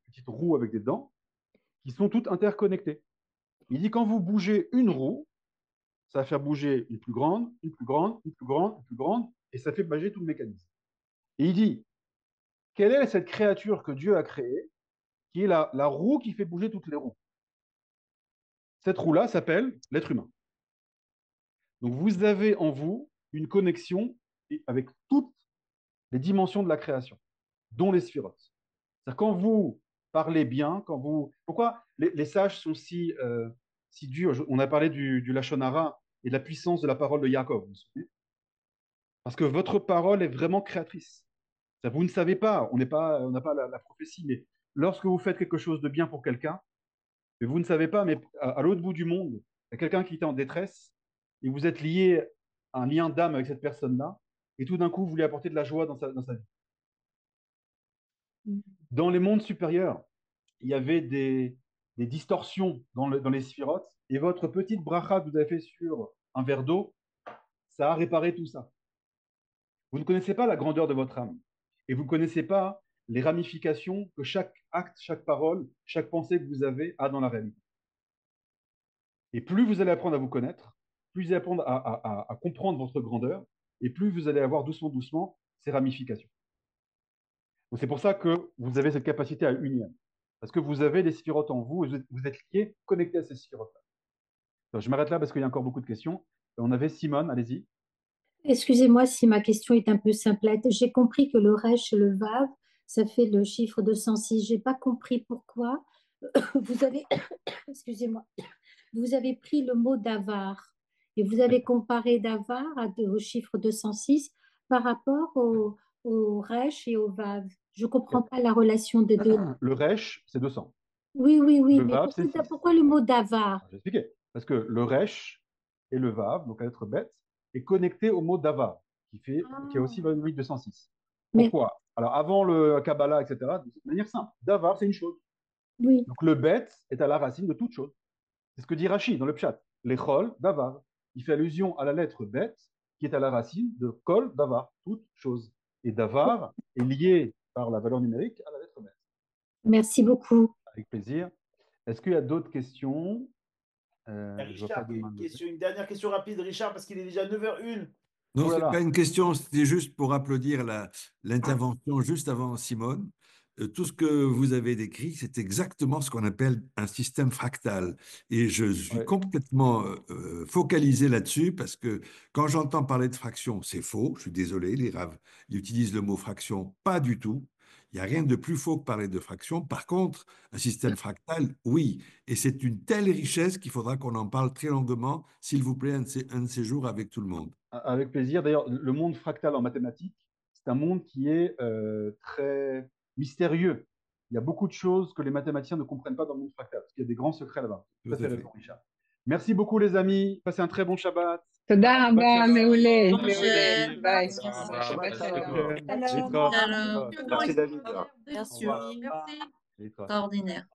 Speaker 1: petites roues avec des dents qui sont toutes interconnectées. Il dit quand vous bougez une roue, ça va faire bouger une plus grande, une plus grande, une plus grande, une plus grande, et ça fait bouger tout le mécanisme. Et il dit, quelle est cette créature que Dieu a créée, qui est la roue qui fait bouger toutes les roues? Cette roue-là s'appelle l'être humain. Donc vous avez en vous une connexion avec toutes les dimensions de la création, dont les sphirotes. C'est-à-dire quand vous parlez bien, quand vous... Pourquoi les sages sont si durs? On a parlé du Lachon Hara et de la puissance de la parole de Yaakov, vous vous souvenez? Parce que votre parole est vraiment créatrice. Vous ne savez pas, on n'a pas la prophétie, mais lorsque vous faites quelque chose de bien pour quelqu'un, mais vous ne savez pas, mais à l'autre bout du monde, il y a quelqu'un qui était en détresse, et vous êtes lié à un lien d'âme avec cette personne-là, et tout d'un coup, vous lui apportez de la joie dans sa vie. Dans les mondes supérieurs, il y avait des distorsions dans les sphirotes, et votre petite bracha que vous avez fait sur un verre d'eau, ça a réparé tout ça. Vous ne connaissez pas la grandeur de votre âme, et vous ne connaissez pas les ramifications que chaque acte, chaque parole, chaque pensée que vous avez a dans la réalité. Et plus vous allez apprendre à vous connaître, plus vous allez apprendre à comprendre votre grandeur, et plus vous allez avoir doucement, doucement ces ramifications. Donc c'est pour ça que vous avez cette capacité à unir. Parce que vous avez les sphirotes en vous, et vous êtes liés, connectés à ces sphirotes-là. Je m'arrête là parce qu'il y a encore beaucoup de questions. On avait Simone, allez-y.
Speaker 7: Excusez-moi si ma question est un peu simplette. J'ai compris que le Resh et le Vav, ça fait le chiffre 206. Je n'ai pas compris pourquoi vous avez, excusez-moi, vous avez pris le mot d'avar et vous avez comparé d'avar au chiffre 206 par rapport au Resh et au Vav. Je ne comprends pas la relation des deux.
Speaker 1: Le Resh, c'est 200.
Speaker 7: Oui,
Speaker 1: Le
Speaker 7: mais
Speaker 1: Vav, c'est 6.
Speaker 7: pourquoi le mot d'avar?
Speaker 1: Je vais expliquer. Parce que le Resh et le Vav, donc la lettre bête, est connecté au mot davar, qui a aussi valeur numérique 206. Pourquoi? Alors, avant le Kabbalah, etc., de manière simple, davar, c'est une chose.
Speaker 7: Oui.
Speaker 1: Donc, le bête est à la racine de toute chose. C'est ce que dit Rashi dans le Pshat. L'echol, davar. Il fait allusion à la lettre bête, qui est à la racine de kol, davar, toute chose. Et davar est lié par la valeur numérique à la lettre bête.
Speaker 7: Merci beaucoup.
Speaker 1: Avec plaisir. Est-ce qu'il y a d'autres questions?
Speaker 5: Richard, une dernière question rapide, Richard, parce qu'il est déjà 9h01.
Speaker 8: Non, ce n'est pas une question, c'était juste pour applaudir l'intervention juste avant Simone. tout ce que vous avez décrit, c'est exactement ce qu'on appelle un système fractal. Et je suis complètement focalisé là-dessus parce que quand j'entends parler de fraction, c'est faux. Je suis désolé, les raves ils utilisent le mot fraction, pas du tout. Il n'y a rien de plus faux que parler de fraction. Par contre, un système fractal, oui. Et c'est une telle richesse qu'il faudra qu'on en parle très longuement, s'il vous plaît, un de ces jours avec tout le monde.
Speaker 1: Avec plaisir. D'ailleurs, le monde fractal en mathématiques, c'est un monde qui est très mystérieux. Il y a beaucoup de choses que les mathématiciens ne comprennent pas dans le monde fractal, parce qu'il y a des grands secrets là-bas. Tout à fait raison, Richard. Merci beaucoup, les amis. Passez un très bon Shabbat.
Speaker 6: תודה רבה, מעולה.
Speaker 2: Bye.
Speaker 6: ביי.
Speaker 1: Merci David.
Speaker 9: Merci. Extraordinaire.